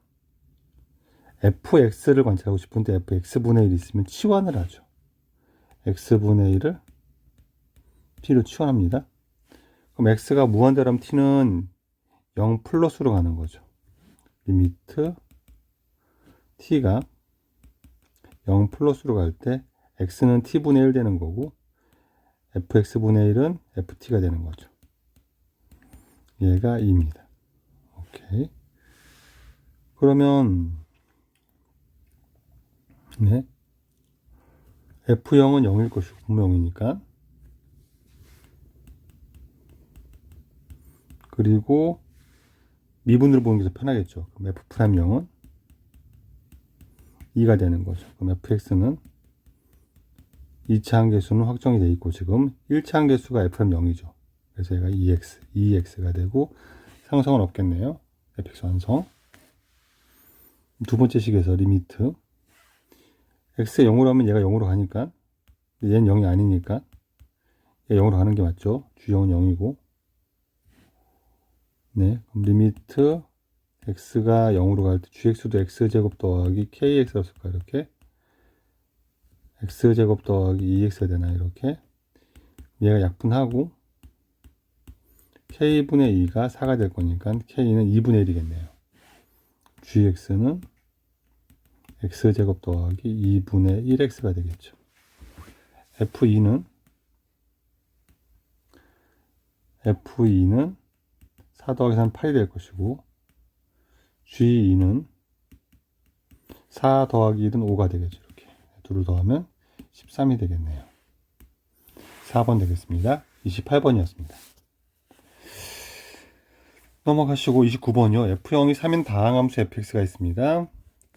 fx를 관찰하고 싶은데 fx분의 1이 있으면 치환을 하죠. x분의 1을 t로 치환합니다. 그럼 x가 무한대라면 t는 0 플러스로 가는 거죠. 리미트 t가 0 플러스로 갈 때 x는 t분의 1 되는 거고 fx분의 1은 ft가 되는 거죠. 얘가 2입니다. 오케이. 그러면 f0은 0일 것이고 분명이니까 그리고 미분으로 보는 게 더 편하겠죠. 그럼 F'0은 2가 되는 거죠. 그럼 fx는 2차 함계수는 확정이 돼 있고 지금 1차 함계수가 F'0이죠. 그래서 얘가 2x가 되고 상성은 없겠네요. fx 완성. 두 번째 식에서 리미트 x가 0으로 하면 얘가 0으로 가니까 얘는 0이 아니니까 얘 0으로 가는 게 맞죠. g0은 0이고 네, 그럼 리미트 x가 0으로 갈 때 gx도 x제곱 더하기 kx가 쓸까 이렇게 x제곱 더하기 2x가 되나 이렇게 얘가 약분하고 k분의 2가 4가 될 거니까 k는 2분의 1이겠네요. gx는 x제곱 더하기 2분의 1x가 되겠죠. f2는 4 더하기 3 8이 될 것이고 g2는 4 더하기 1은 5가 되겠죠. 이렇게 둘을 더하면 13이 되겠네요. 4번 되겠습니다. 28번이었습니다. 넘어가시고 29번이요. F0이 3인 다항함수 fx가 있습니다.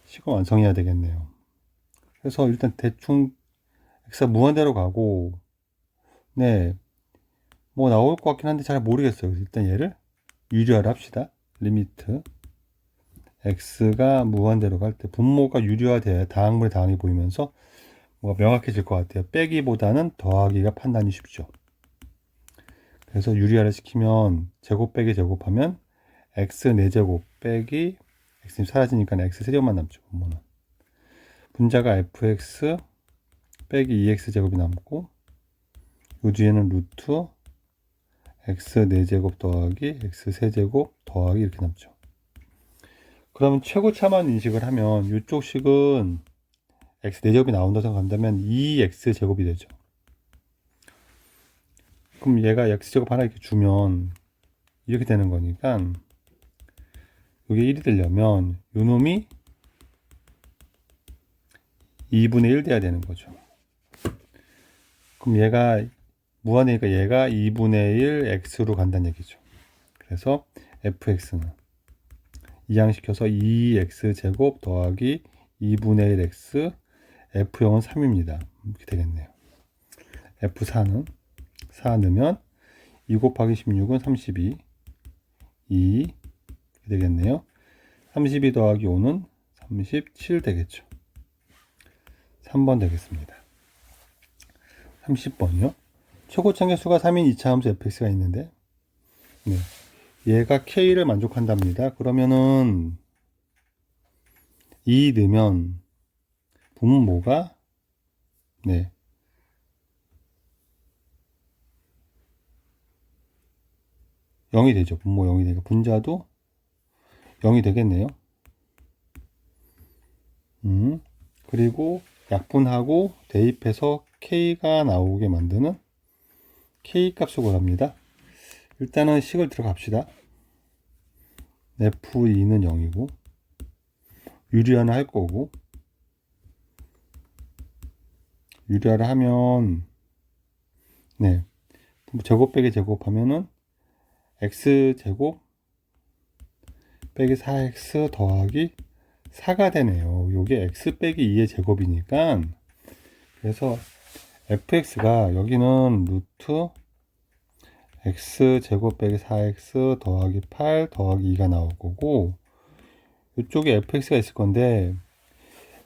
식을 완성해야 되겠네요. 그래서 일단 대충 x가 무한대로 가고 네, 뭐 나올 것 같긴 한데 잘 모르겠어요. 일단 얘를 유리화를 합시다. 리미트 x가 무한대로 갈 때 분모가 유리화돼야 다항분의 다항이 보이면서 뭐가 명확해질 것 같아요. 빼기보다는 더하기가 판단이 쉽죠. 그래서 유리화를 시키면 제곱 빼기 제곱하면 x 4제곱 빼기 x는 사라지니까 x 세제곱만 남죠. 분모는. 분자가 fx 빼기 2x 제곱이 남고 요 뒤에는 루트 x 4제곱 더하기 x 세제곱 더하기 이렇게 남죠. 그러면 최고차만 인식을 하면 이쪽 식은 x 4제곱이 나온다고 생각한다면 2x 제곱이 되죠. 그럼 얘가 x제곱 하나 이렇게 주면 이렇게 되는 거니까 이게 1이 되려면 요 놈이 2분의 1 돼야 되는 거죠. 그럼 얘가 무한이니까 얘가 2분의 1 x로 간다는 얘기죠. 그래서 fx는 이항시켜서 2x 제곱 더하기 2분의 1 x f0은 3입니다. 이렇게 되겠네요. f4는 4 넣으면 2 곱하기 16은 32 2 되겠네요. 32 더하기 5는 37 되겠죠. 3번 되겠습니다. 30번이요. 최고차계수가 3인 2차 함수 fx가 있는데 네. 얘가 k를 만족한답니다. 그러면은 2 넣으면 분모가 네. (0이) 되죠. 분모 0이 되니까 분자도 0이 되겠네요. 그리고 약분하고 대입해서 k가 나오게 만드는 k 값을 구합니다. 일단은 식을 들어갑시다. f2는 0이고 유리화는 할 거고 유리화를 하면 네 제곱 빼기 제곱하면은 x제곱 빼기 4x 더하기 4가 되네요. 요게 x 빼기 2의 제곱이니까 그래서 fx가 여기는 루트 x제곱 빼기 4x 더하기 8 더하기 2가 나올 거고 이쪽에 fx가 있을 건데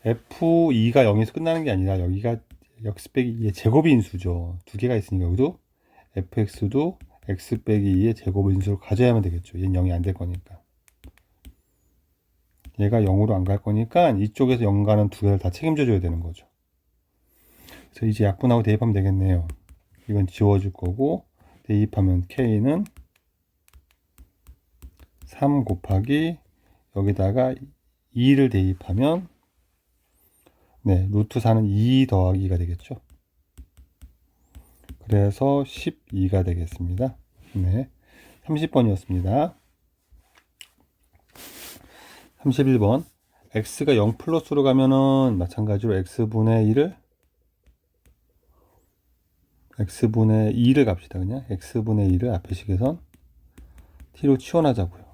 f2가 0에서 끝나는 게 아니라 여기가 x 빼기 2의 제곱 인수죠. 두 개가 있으니까 여기도 fx도 x 빼기 2의 제곱 인수를 가져야만 되겠죠. 얘는 0이 안 될 거니까. 얘가 0으로 안 갈 거니까 이쪽에서 0 가는 두 개를 다 책임져 줘야 되는 거죠. 그래서 이제 약분하고 대입하면 되겠네요. 이건 지워줄 거고 대입하면 k는 3 곱하기 여기다가 2를 대입하면 네, 루트 4는 2 더하기 2가 되겠죠. 그래서 12가 되겠습니다. 네, 30번이었습니다. 31번 x가 0 플러스로 가면은 마찬가지로 x분의 2를 갑시다. 그냥 x분의 2를 앞에 식에선 t로 치워나자고요.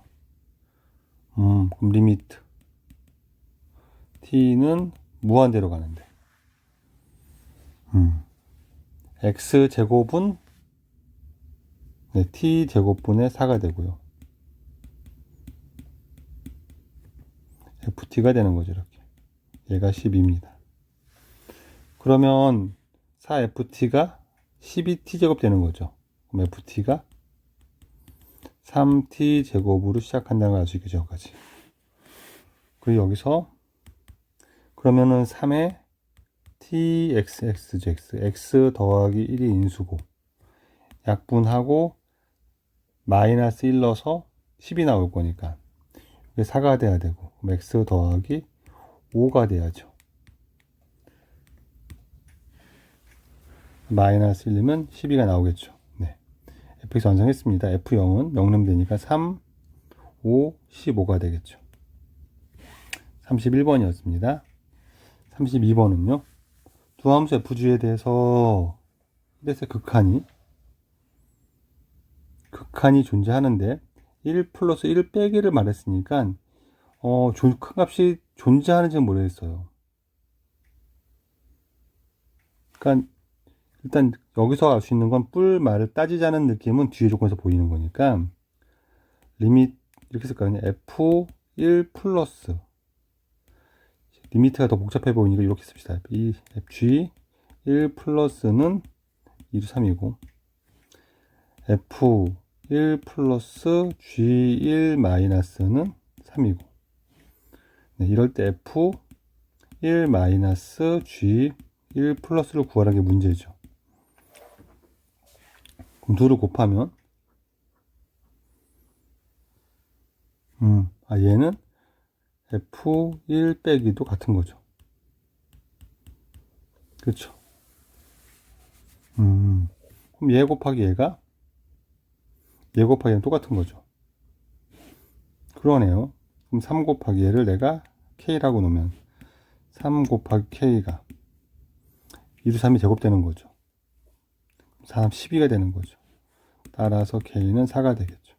그럼 리미트 t는 무한대로 가는데 x제곱은 네, t제곱분의 4가 되고요. ft가 되는 거죠. 이렇게 얘가 12입니다. 그러면 4ft가 12t제곱 되는 거죠. 그럼 ft가 3t제곱으로 시작한다는 걸 알 수 있겠죠. 여기까지. 그리고 여기서 그러면은 3에 txxx x 더하기 1이 인수고 약분하고 마이너스 1 넣어서 10이 나올 거니까 4가 돼야 되고 그럼 x 더하기 5가 돼야죠. 마이너스 1이면 12가 나오겠죠. 네. fx 완성했습니다. f0은 명름되니까 3, 5, 15가 되겠죠. 31번이었습니다. 32번은요. 두 함수 fg에 대해서 극한이 존재하는데 1 플러스 1 빼기를 말했으니까 큰 값이 존재하는지는 모르겠어요. 그러니까 일단 여기서 알 수 있는 건 뿔 말을 따지자는 느낌은 뒤에 조건에서 보이는 거니까 리밋 이렇게 쓸까요? f1 플러스 리미트가 더 복잡해 보이니까 이렇게 씁시다. 이 fg 1 플러스는 2루 3이고 f1 플러스 g1 마이너스는 3이고 네, 이럴 때 f1 마이너스 g1 플러스를 구하라는 게 문제죠. 그럼 둘을 곱하면 얘는 f1 빼기도 같은 거죠. 그렇죠. 그럼 얘 곱하기 얘 곱하기 얘는 똑같은 거죠. 그러네요. 그럼 3 곱하기 얘를 내가 k라고 놓으면 3 곱하기 k가 2루 3이 제곱되는 거죠. 4, 12가 되는 거죠. 따라서 k는 4가 되겠죠.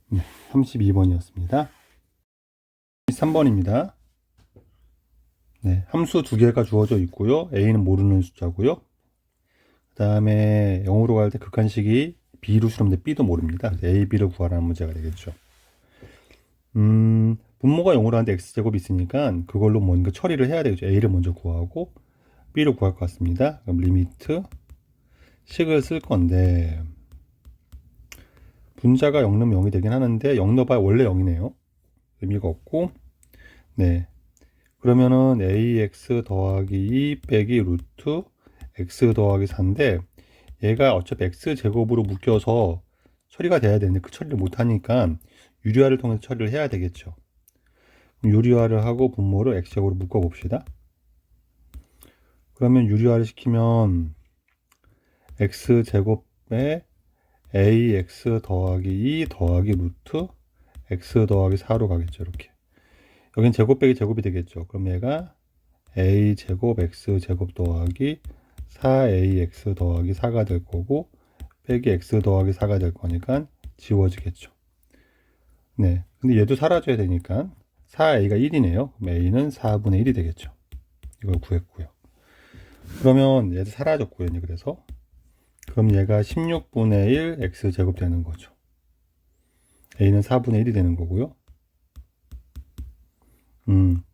네, 32번이었습니다. 3번입니다. 네, 함수 두 개가 주어져 있고요. a는 모르는 숫자고요. 그 다음에 0으로 갈 때 극한식이 b로 수렴돼 b도 모릅니다. a, b를 구하라는 문제가 되겠죠. 분모가 0으로 하는데 x제곱이 있으니까 그걸로 뭔가 처리를 해야 되겠죠. a를 먼저 구하고 b를 구할 것 같습니다. 그럼 리미트 식을 쓸 건데 분자가 0 넣으면 0이 되긴 하는데 0 넣어봐야 원래 0이네요. 의미가 없고 네, 그러면은 ax 더하기 2 빼기 루트 x 더하기 4인데 얘가 어차피 x제곱으로 묶여서 처리가 돼야 되는데 그 처리를 못하니까 유리화를 통해서 처리를 해야 되겠죠. 유리화를 하고 분모를 x제곱으로 묶어 봅시다. 그러면 유리화를 시키면 x제곱에 ax 더하기 2 더하기 루트 x 더하기 4로 가겠죠. 이렇게 여긴 제곱 빼기 제곱이 되겠죠. 그럼 얘가 a제곱 x제곱 더하기 4ax 더하기 4가 될 거고 빼기 x 더하기 4가 될 거니까 지워지겠죠. 네, 근데 얘도 사라져야 되니까 4a가 1이네요. 그럼 a는 4분의 1이 되겠죠. 이걸 구했고요. 그러면 얘도 사라졌고요. 그래서 그럼 얘가 16분의 1 x제곱 되는 거죠. a는 4분의 1이 되는 거고요.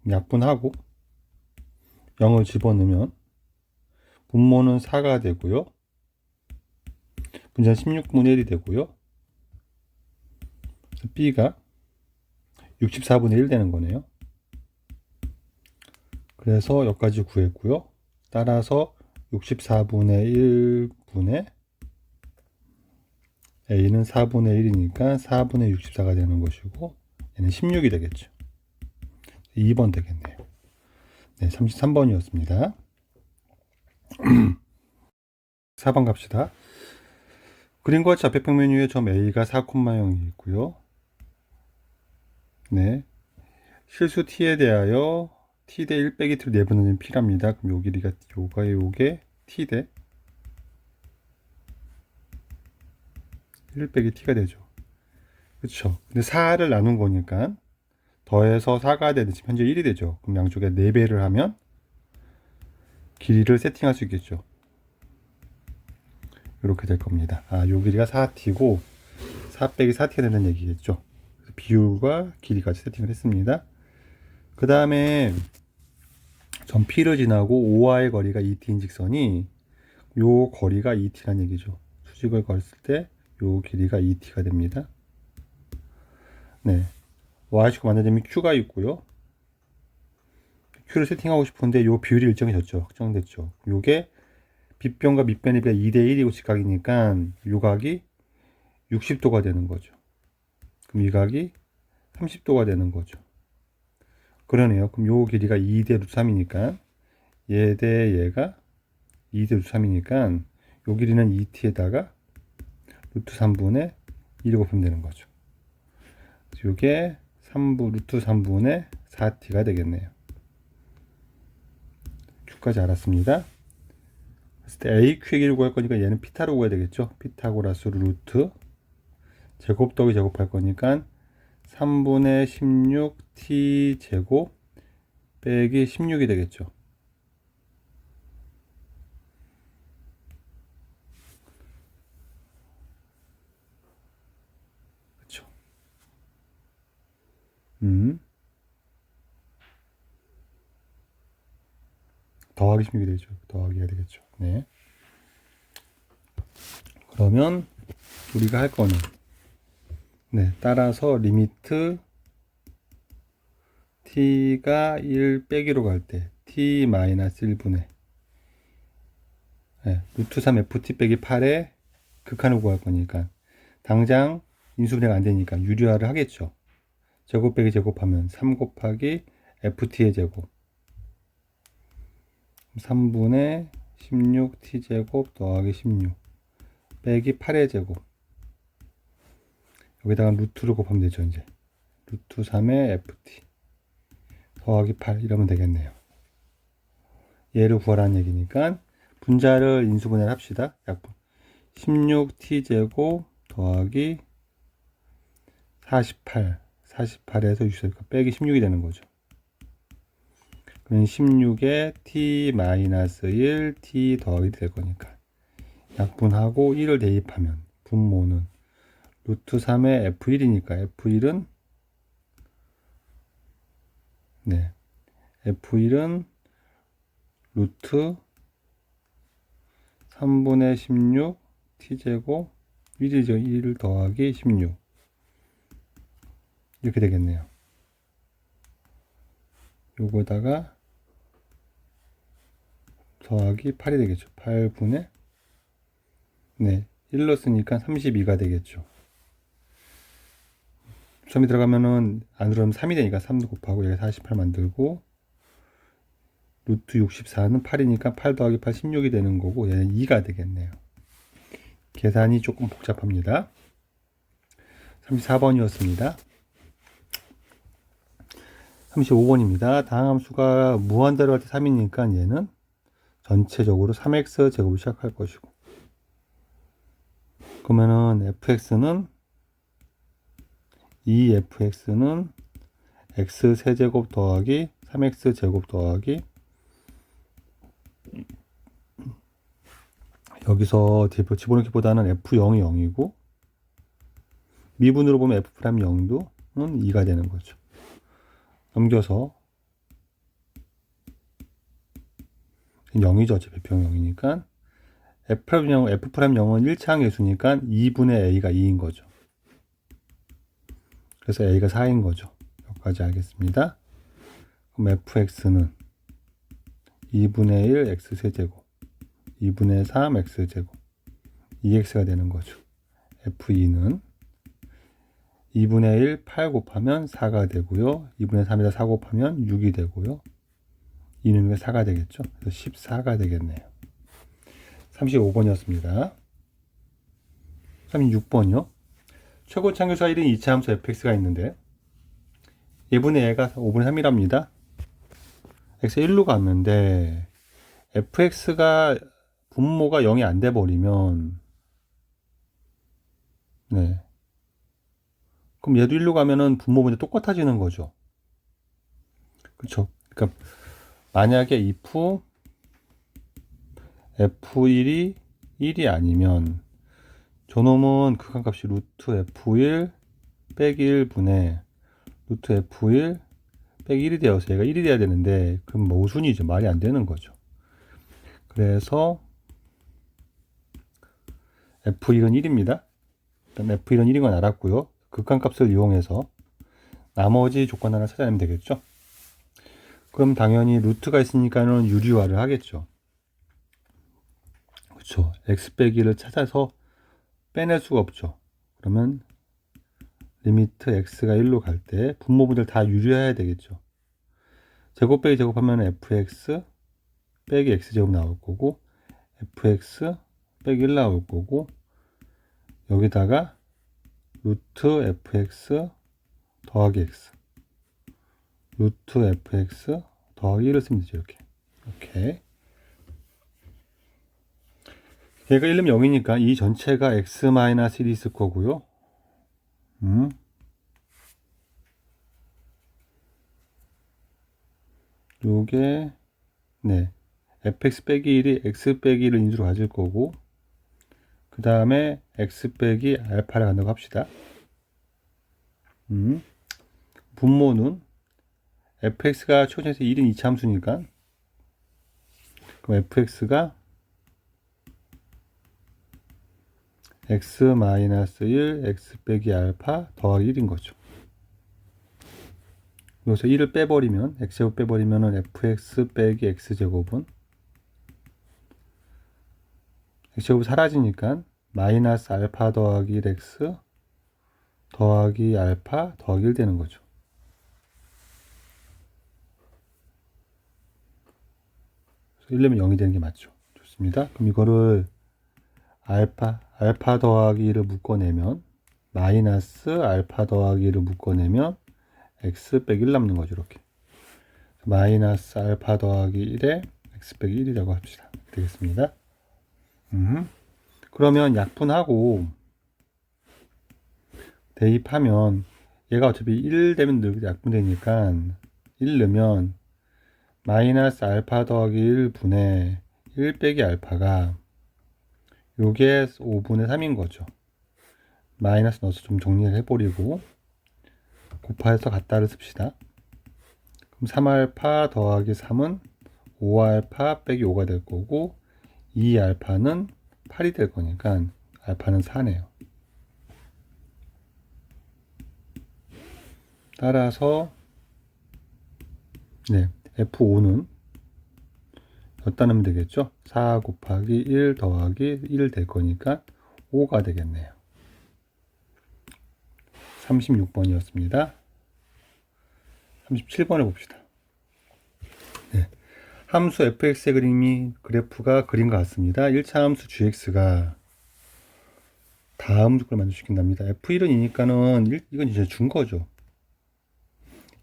약분하고 0을 집어넣으면 분모는 4가 되고요. 분자는 16분의 1이 되고요. b가 64분의 1 되는 거네요. 그래서 여기까지 구했고요. 따라서 64분의 1분의 a는 4분의 1이니까 4분의 64가 되는 것이고 얘는 16이 되겠죠. 2번 되겠네요. 네, 33번이었습니다. 4번 갑시다. 그림과 같이 좌표평면 위에 점 A가 4,0이 있고요. 네, 실수 T에 대하여 T 대 1 빼기 T로 내분하는 P랍니다. 그럼 요 길이가 요게 T 대 1 빼기 T가 되죠. 그쵸. 근데 4를 나눈 거니까 더해서 4가 되는 지금 현재 1이 되죠. 그럼 양쪽에 4배를 하면 길이를 세팅할 수 있겠죠. 이렇게 될 겁니다. 요 길이가 4t고 4 빼기 4t가 되는 얘기겠죠. 비율과 길이까지 세팅을 했습니다. 그 다음에 전 P를 지나고 O와의 거리가 2t인 직선이 요 거리가 2t란 얘기죠. 수직을 걸었을 때 요 길이가 2t가 됩니다. 네, Y축 만나자면 Q가 있고요. Q를 세팅하고 싶은데 요 비율이 일정해졌죠. 확정됐죠. 요게 빗변과 밑변의 비가 2대1이고 직각이니까 요 각이 60도가 되는 거죠. 그럼 이 각이 30도가 되는 거죠. 그러네요. 그럼 요 길이가 2대 루트 3이니까 얘 대 얘가 2대 루트 3이니까 요 길이는 2t에다가 루트 3분의 1을 곱하면 되는 거죠. 요게 3분 루트 3분의 4t가 되겠네요. Q까지 알았습니다. 그랬을 때 AQ의 길이를 구할 거니까 얘는 피타로 구해야 되겠죠. 피타고라스 루트 제곱 더하기 제곱할 거니까 3분의 16t 제곱 빼기 16이 되겠죠. 그렇죠. 더하기 16이 되죠. 더하기가 되겠죠. 네. 그러면 우리가 할 거는 네, 따라서 리미트 t가 1 빼기로 갈 때 t 마이너스 1분의 네, 루트 3 ft 빼기 8에 극한을 구할 거니까 당장 인수분해가 안 되니까 유리화를 하겠죠. 제곱 빼기 제곱하면 3 곱하기 ft의 제곱 3분의 16t 제곱 더하기 16 빼기 8의 제곱 여기다가 루트를 곱하면 되죠. 이제 루트 3의 ft 더하기 8 이러면 되겠네요. 얘를 구하라는 얘기니까 분자를 인수분해를 합시다. 약분 16t 제곱 더하기 48에서 60 빼기 16이 되는 거죠. 그러면 16에 t 마이너스 1 t 더하기 될 거니까 약분하고 1을 대입하면 분모는 루트 3의 f1이니까 f1은 네, f1은 루트 3분의 16 t제곱 1이죠. 1 더하기 16 이렇게 되겠네요. 요거다가 더하기 8이 되겠죠. 8분의 네, 1로 쓰니까 32가 되겠죠. 3이 들어가면은 안으로 하면 3이 되니까 3 곱하고 여기 48 만들고 루트 64는 8이니까 8 더하기 8 16이 되는 거고 얘는 2가 되겠네요. 계산이 조금 복잡합니다. 34번이었습니다. 35번입니다. 다음 함수가 무한대로 할 때 3이니까 얘는 전체적으로 3x 제곱을 시작할 것이고 그러면은 fx는 2fx는 x 세제곱 더하기 3x 제곱 더하기 여기서 집어넣기보다는 f0이 0이고 미분으로 보면 f'0도 2가 되는 거죠. 넘겨서 0이죠. 어차피 F형 0이니까 F'M0은 1차 계수니까 2분의 A가 2인 거죠. 그래서 A가 4인 거죠. 여기까지 알겠습니다. 그럼 fx는 2분의 1 x세제곱 2분의 3 x제곱 2x가 되는 거죠. f2는 2분의 1 8 곱하면 4가 되고요. 2분의 3에다 4 곱하면 6이 되고요. 2는 4가 되겠죠. 그래서 14가 되겠네요. 35번이었습니다. 36번이요. 최고 참교수가 1인 2차 함수 fx가 있는데 얘분의 얘가 5분의 3이랍니다. x가 1로 갔는데 fx가 분모가 0이 안 돼 버리면 네 그럼 얘도 1로 가면은 분모분이 똑같아지는 거죠. 그쵸? 그러니까 만약에 if f1이 1이 아니면 저놈은 극한값이 루트 f1 빼기 1분의 루트 f1 빼기 1이 되어서 얘가 1이 돼야 되는데 그럼 모순이죠. 말이 안 되는 거죠. 그래서 f1은 1입니다. 일단 f1은 1인 건 알았고요. 극한값을 이용해서 나머지 조건 하나 찾아내면 되겠죠. 그럼 당연히 루트가 있으니까는 유리화를 하겠죠. 그렇죠. x 빼기를 찾아서 빼낼 수가 없죠. 그러면 리미트 x가 1로 갈 때 분모분들 다 유리해야 되겠죠. 제곱 빼기 제곱하면 fx 빼기 x제곱 나올 거고 fx 빼기 1 나올 거고 여기다가 루트 fx 더하기 x 루트 fx 더하기 1을 쓰면 되죠. 이렇게 얘가 1이면 0이니까 이 전체가 x-1이 있을 거고요. 요게 네 fx 빼기 1이 x 빼기 1을 인수로 가질 거고 그 다음에 x 빼기 알파를 간다고 합시다. 분모는 fx가 초전에서 1인 이차함수니까 그럼 fx가 x-1 x 빼기 알파 더하기 1인 거죠. 여기서 1을 빼버리면 x제곱 빼버리면은 fx 빼기 x제곱은 x제곱이 사라지니까 마이너스 알파 더하기 1x 더하기 알파 더하기 1 되는 거죠. 그래서 1이면 0이 되는 게 맞죠. 좋습니다. 그럼 이거를 알파 더하기 1을 묶어내면 마이너스 알파 더하기 1을 묶어내면 x 빼기 1 남는 거죠. 이렇게 마이너스 알파 더하기 1에 x 빼기 1이라고 합시다. 되겠습니다. 그러면 약분하고 대입하면 얘가 어차피 1 되면 약분되니까 1 넣으면 마이너스 알파 더하기 1분의 1 빼기 알파가 요게 5분의 3인 거죠. 마이너스 넣어서 좀 정리를 해버리고 곱해서 갖다를 씁시다. 그럼 3알파 더하기 3은 5알파 빼기 5가 될 거고 2알파는 8이 될 거니까 알파는 4네요. 따라서 네, F5는 여기다 넣으면 되겠죠. 4 곱하기 1 더하기 1 될 거니까 5가 되겠네요. 36번이었습니다. 37번을 봅시다. 네. 함수 fx의 그래프가 그린 것 같습니다. 1차 함수 gx가 다음 조건을 만족시킨답니다. f1은 2니까는 이건 이제 준 거죠.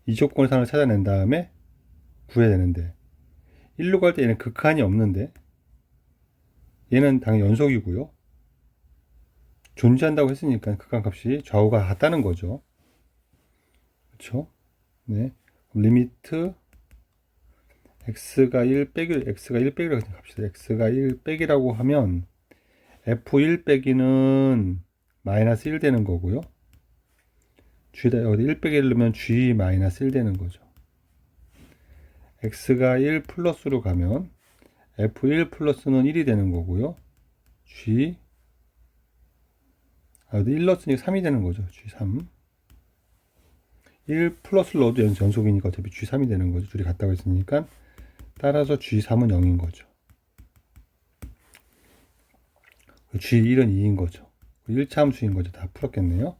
이 조건의 상을 찾아낸 다음에 구해야 되는데 1로 갈 때 얘는 극한이 없는데 얘는 당연히 연속이고요. 존재한다고 했으니까 극한값이 좌우가 같다는 거죠. 그렇죠? 네. 리미트 x가 1 빼기라고 생각합시다. x가 1 빼기라고 하면 f1 빼기는 마이너스 1 되는 거고요. g에다 여기 1 빼기를 넣으면 g 마이너스 1 되는 거죠. x가 1 플러스로 가면 f1 플러스는 1이 되는 거고요. g 여기 1 넣었으니까 3이 되는 거죠. g3 1 플러스를 넣어도 연속이니까 어차피 g3이 되는 거죠. 둘이 같다고 했으니까 따라서 g3은 0인 거죠. g1은 2인 거죠. 1차 함수인 거죠. 다 풀었겠네요.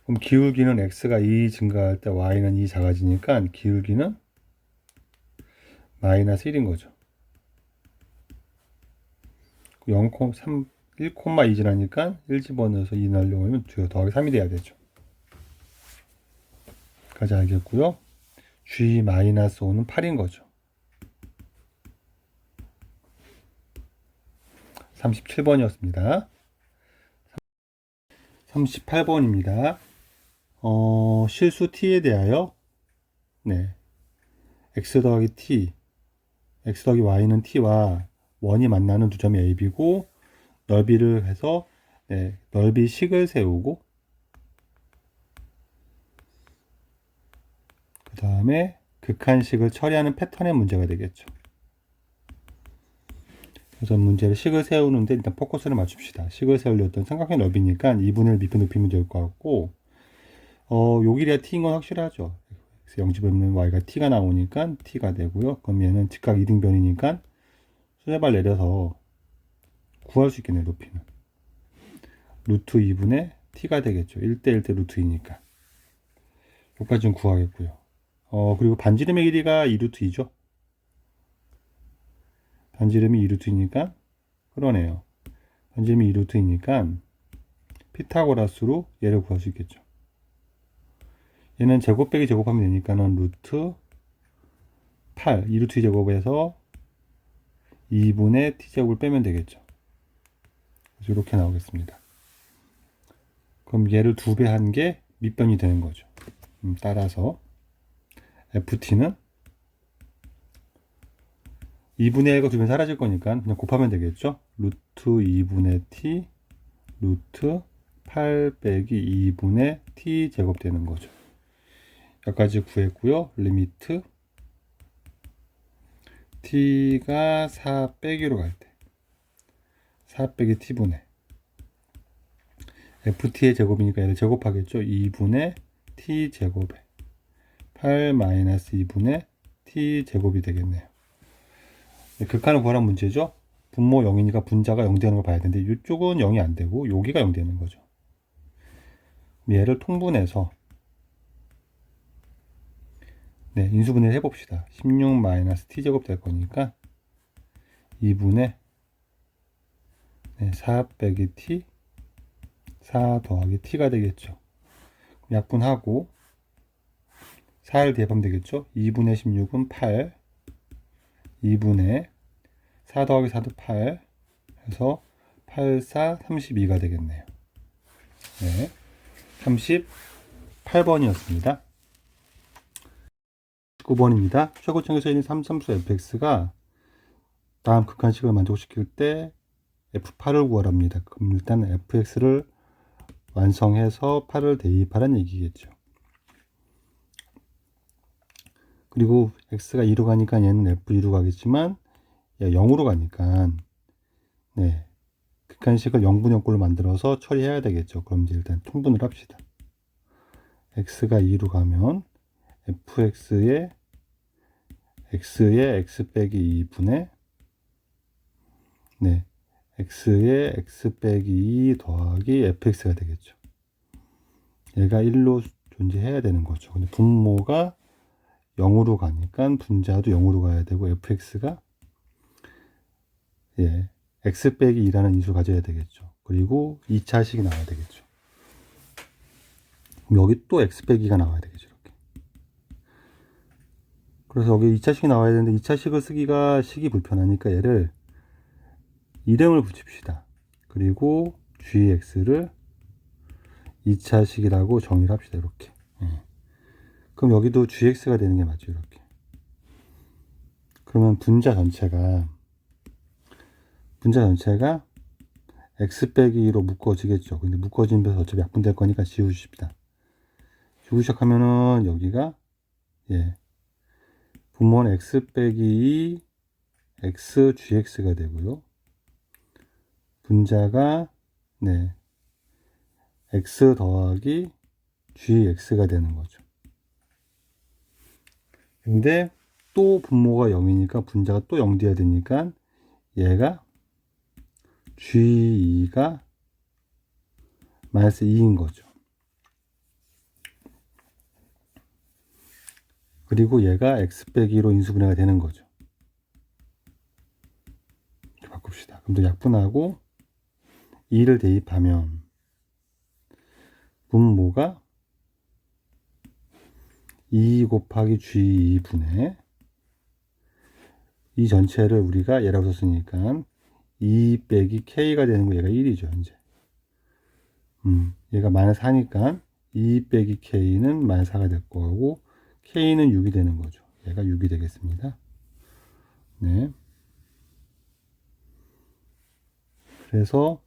그럼 기울기는 x가 2 증가할 때 y는 2 작아지니까 기울기는 마이너스 1인 거죠. 1,2 지나니까 1 집어넣어서 2 넣으려고 하면 더하기 3이 돼야 되죠. 까지 알겠고요. g-5는 8인 거죠. 37번이었습니다. 38번입니다. 실수 t에 대하여 네, x 더하기 t, x 더하기 y는 t와 원이 만나는 두 점이 a, b고 넓이를 해서 네, 넓이 식을 세우고 그 다음에 극한식을 처리하는 패턴의 문제가 되겠죠. 그래서 문제를 식을 세우는데 일단 포커스를 맞춥시다. 식을 세우려던 삼각형 넓이니까 2분의 1 밑에 높이면 될 것 같고 요 길이가 t인 건 확실하죠. x 0집으면 y가 t가 나오니까 t가 되고요. 그럼 얘는 직각 이등변이니까 수제발 내려서 구할 수 있겠네요. 높이는 루트 2분의 t가 되겠죠. 1대 1대 루트 2니까 여기까지는 구하겠고요. 그리고 반지름의 길이가 2루트 2죠. 반지름이 2루트이니까 그러네요. 반지름이 2루트이니까 피타고라스로 얘를 구할 수 있겠죠. 얘는 제곱 빼기 제곱하면 되니까는 루트 8, 2루트 제곱에서 2분의 t제곱을 빼면 되겠죠. 그래서 이렇게 나오겠습니다. 그럼 얘를 2배 한 게 밑변이 되는 거죠. 따라서 ft는 2분의 1과 2배 사라질 거니까 그냥 곱하면 되겠죠. 루트 2분의 t 루트 8 빼기 2분의 t 제곱 되는 거죠. 여기까지 구했고요. 리미트 t가 4 빼기로 갈 때 4 빼기 t분의 ft의 제곱이니까 얘를 제곱하겠죠. 2분의 t 제곱에 8 마이너스 2분의 t 제곱이 되겠네요. 극한을 구하라는 문제죠. 분모 0이니까 분자가 0 되는 걸 봐야 되는데 이쪽은 0이 안 되고 여기가 0 되는 거죠. 얘를 통분해서 네, 인수분해를 해봅시다. 16 마이너스 t제곱 될 거니까 2분의 4 빼기 t 4 더하기 t가 되겠죠. 약분하고 4를 대입하면 되겠죠. 2분의 16은 8 2분의 4 더하기 4도 8 해서 8, 4, 32가 되겠네요. 네, 38번이었습니다. 19번입니다. 최고점에서 있는 삼삼수 fx가 다음 극한식을 만족시킬 때 f8을 구하랍니다. 그럼 일단 fx를 완성해서 8을 대입하라는 얘기겠죠. 그리고 x가 2로 가니까 얘는 f2로 가겠지만 0으로 가니까 네, 극한식을 0분의 0꼴로 만들어서 처리해야 되겠죠. 그럼 이제 일단 통분을 합시다. x가 2로 가면 fx의 x의 x 빼기 2분의 네, x의 x 빼기 2 더하기 fx가 되겠죠. 얘가 1로 존재해야 되는 거죠. 근데 분모가 0으로 가니까 분자도 0으로 가야 되고 fx가 예, x 빼기 2라는 인수를 가져야 되겠죠. 그리고 2차식이 나와야 되겠죠. 여기 또 x 빼기가 나와야 되겠죠. 이렇게. 그래서 여기 2차식이 나와야 되는데 2차식을 쓰기가 식이 불편하니까 얘를 이름을 붙입시다. 그리고 gx를 2차식이라고 정의를 합시다. 이렇게. 예. 그럼 여기도 gx가 되는 게 맞죠. 이렇게. 그러면 분자 전체가 x 빼기 2로 묶어지겠죠. 근데 묶어지면서 어차피 약분될 거니까 지우십시다. 지우기 시작하면은 여기가 예, 분모는 x 빼기 2 x gx가 되고요. 분자가 네, x 더하기 gx가 되는 거죠. 근데 또 분모가 0이니까 분자가 또 0 돼야 되니까 얘가 g2가 마이너스 2인 거죠. 그리고 얘가 x 빼기로 인수분해가 되는 거죠. 이렇게 바꿉시다. 그럼 또 약분하고 2를 대입하면 분모가 2 곱하기 g2분의 이 전체를 우리가 얘라고 썼으니까 2 빼기 k가 되는 거 얘가 1이죠. 현재 얘가 마이너스 4니까 2 빼기 K는 마이너스 4가 될 거고, K는 6이 되는 거죠. 얘가 6이 되겠습니다. 네. 그래서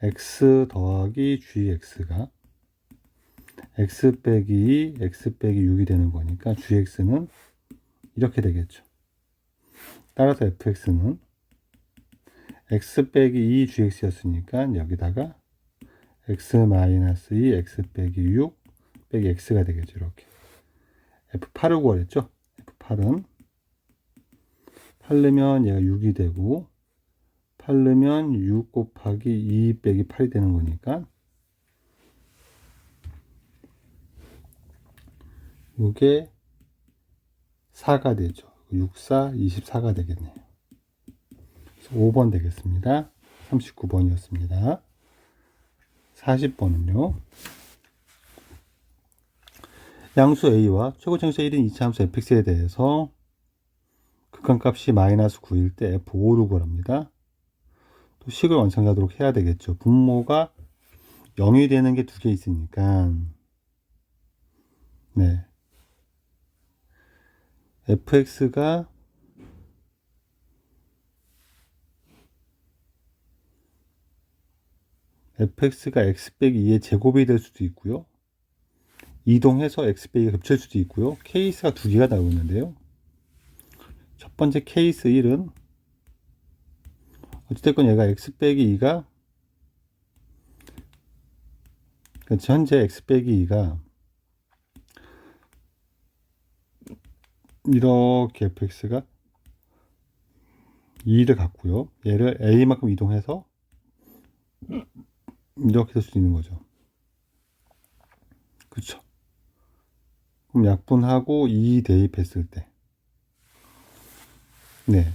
x 더하기 gx가 x 빼기 2, x 빼기 6이 되는 거니까 gx는 이렇게 되겠죠. 따라서 fx는 x 빼기 2 gx였으니까 여기다가 x 마이너스 2 x 빼기 6 빼기 x가 되겠죠. 이렇게 f8을 구하랬죠. f8은 8 넣으면 얘가 6이 되고, 8 넣으면 6 곱하기 2 빼기 8이 되는 거니까 이게 4가 되죠. 6, 4, 24가 되겠네요. 5번 되겠습니다. 39번이었습니다. 40번은요. 양수 a와 최고차함수 1인 이차함수 fx에 대해서 극한값이 마이너스 9일 때 f5를 구합니다. 또 식을 완성하도록 해야 되겠죠. 분모가 0이 되는 게 두 개 있으니까, 네, fx가 x 빼기 2의 제곱이 될 수도 있고요. 이동해서 x 빼기가 겹칠 수도 있고요. 케이스가 두 개가 나오고 있는데요. 첫 번째 케이스 1은 어찌됐건 얘가 x 빼기 2가, 현재 x 빼기 2가 이렇게 fx가 2를 갖고요. 얘를 a만큼 이동해서 이렇게 될 수도 있는 거죠. 그쵸? 그럼 약분하고 2 대입했을 때, 네,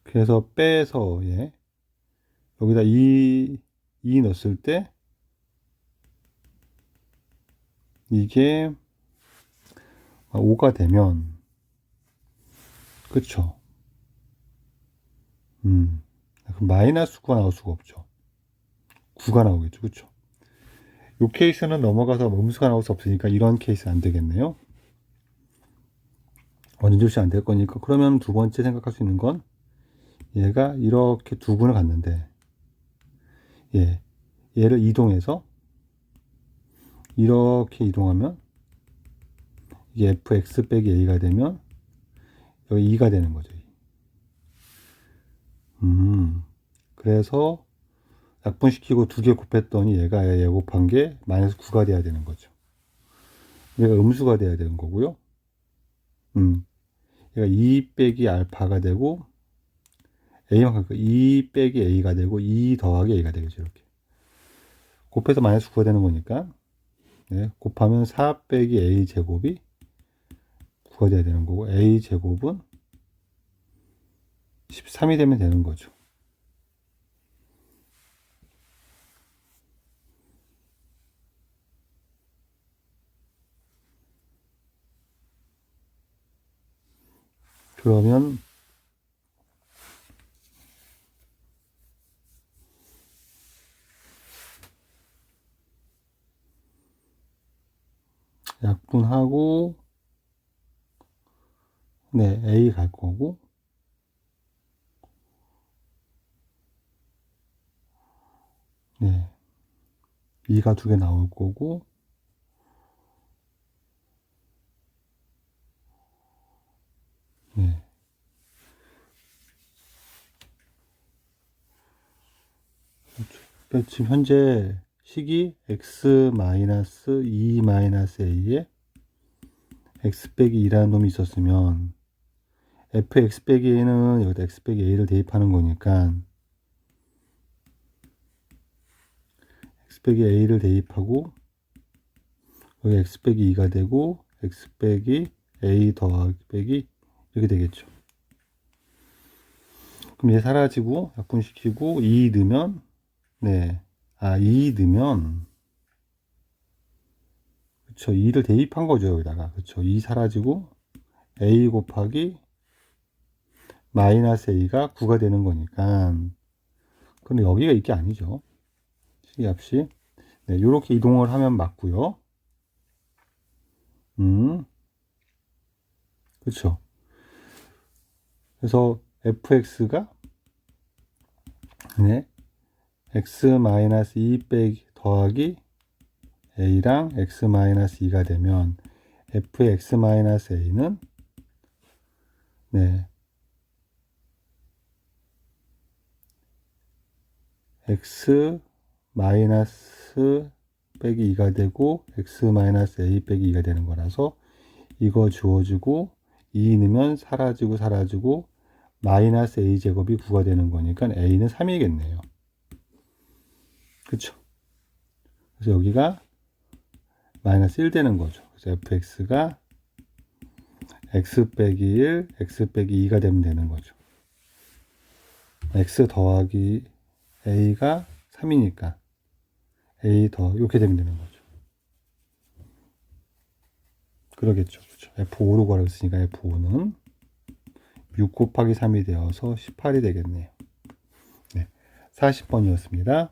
그래서 빼서 여기다 2 넣었을 때 이게 5가 되면, 그쵸? 그럼 마이너스 9가 나올 수가 없죠. 9가 나오겠죠. 그쵸? 이 케이스는 넘어가서 음수가 나올 수 없으니까 이런 케이스는 안 되겠네요. 원인조시 안 될 거니까. 그러면 두 번째 생각할 수 있는 건, 얘가 이렇게 두 분을 갔는데, 얘를 이동해서 이렇게 이동하면 이게 fx 빼기 a가 되면 여기 2가 되는 거죠. 그래서 약분시키고 두 개 곱했더니 얘가 얘 곱한 게 마이너스 9가 돼야 되는 거죠. 얘가 음수가 돼야 되는 거고요. 얘가 2 빼기 알파가 되고, a만큼 2 빼기 a가 되고 2 더하기 a가 되겠죠. 이렇게 곱해서 마이너스 9가 되는 거니까, 네, 곱하면 4 빼기 a 제곱이 9가 돼야 되는 거고, a 제곱은 13이 되면 되는 거죠. 그러면 약분하고, 네, a 갈 거고, 네, 2가 두 개 나올 거고, 네, 그러니까 지금 현재 식이 x-2-a에 x 빼기 2라는 놈이 있었으면, fx 빼기 a는 여기다 x 빼기 a를 대입하는 거니까 x 빼기 a를 대입하고 여기 x 빼기 2가 되고 x 빼기 a 더하기 빼기 이렇게 되겠죠. 그럼 얘 사라지고 약분시키고 2 넣으면, 네, 2 넣으면, 그쵸, 2를 대입한 거죠. 여기다가. 그쵸, 2 사라지고 a 곱하기 마이너스 a가 9가 되는 거니까. 근데 여기가 이게 아니죠. 식이합식. 네, 이렇게 이동을 하면 맞고요. 그렇죠. 그래서 fx가 네, x-2 빼기 더하기 a랑 x-2가 되면 fx-a는 네, x 마이너스 빼기 2가 되고 x 마이너스 a 빼기 2가 되는 거라서 이거 주어주고 2 넣으면 사라지고 마이너스 a 제곱이 9가 되는 거니까 a는 3이겠네요. 그쵸? 그래서 여기가 마이너스 1 되는 거죠. 그래서 fx가 x 빼기 1, x 빼기 2가 되면 되는 거죠. x 더하기 a가 3이니까 a 더 이렇게 되면 되는 거죠. 그러겠죠. 그렇죠. F5로 구하라고 했으니까 F5는 6 곱하기 3이 되어서 18이 되겠네요. 네, 40번이었습니다.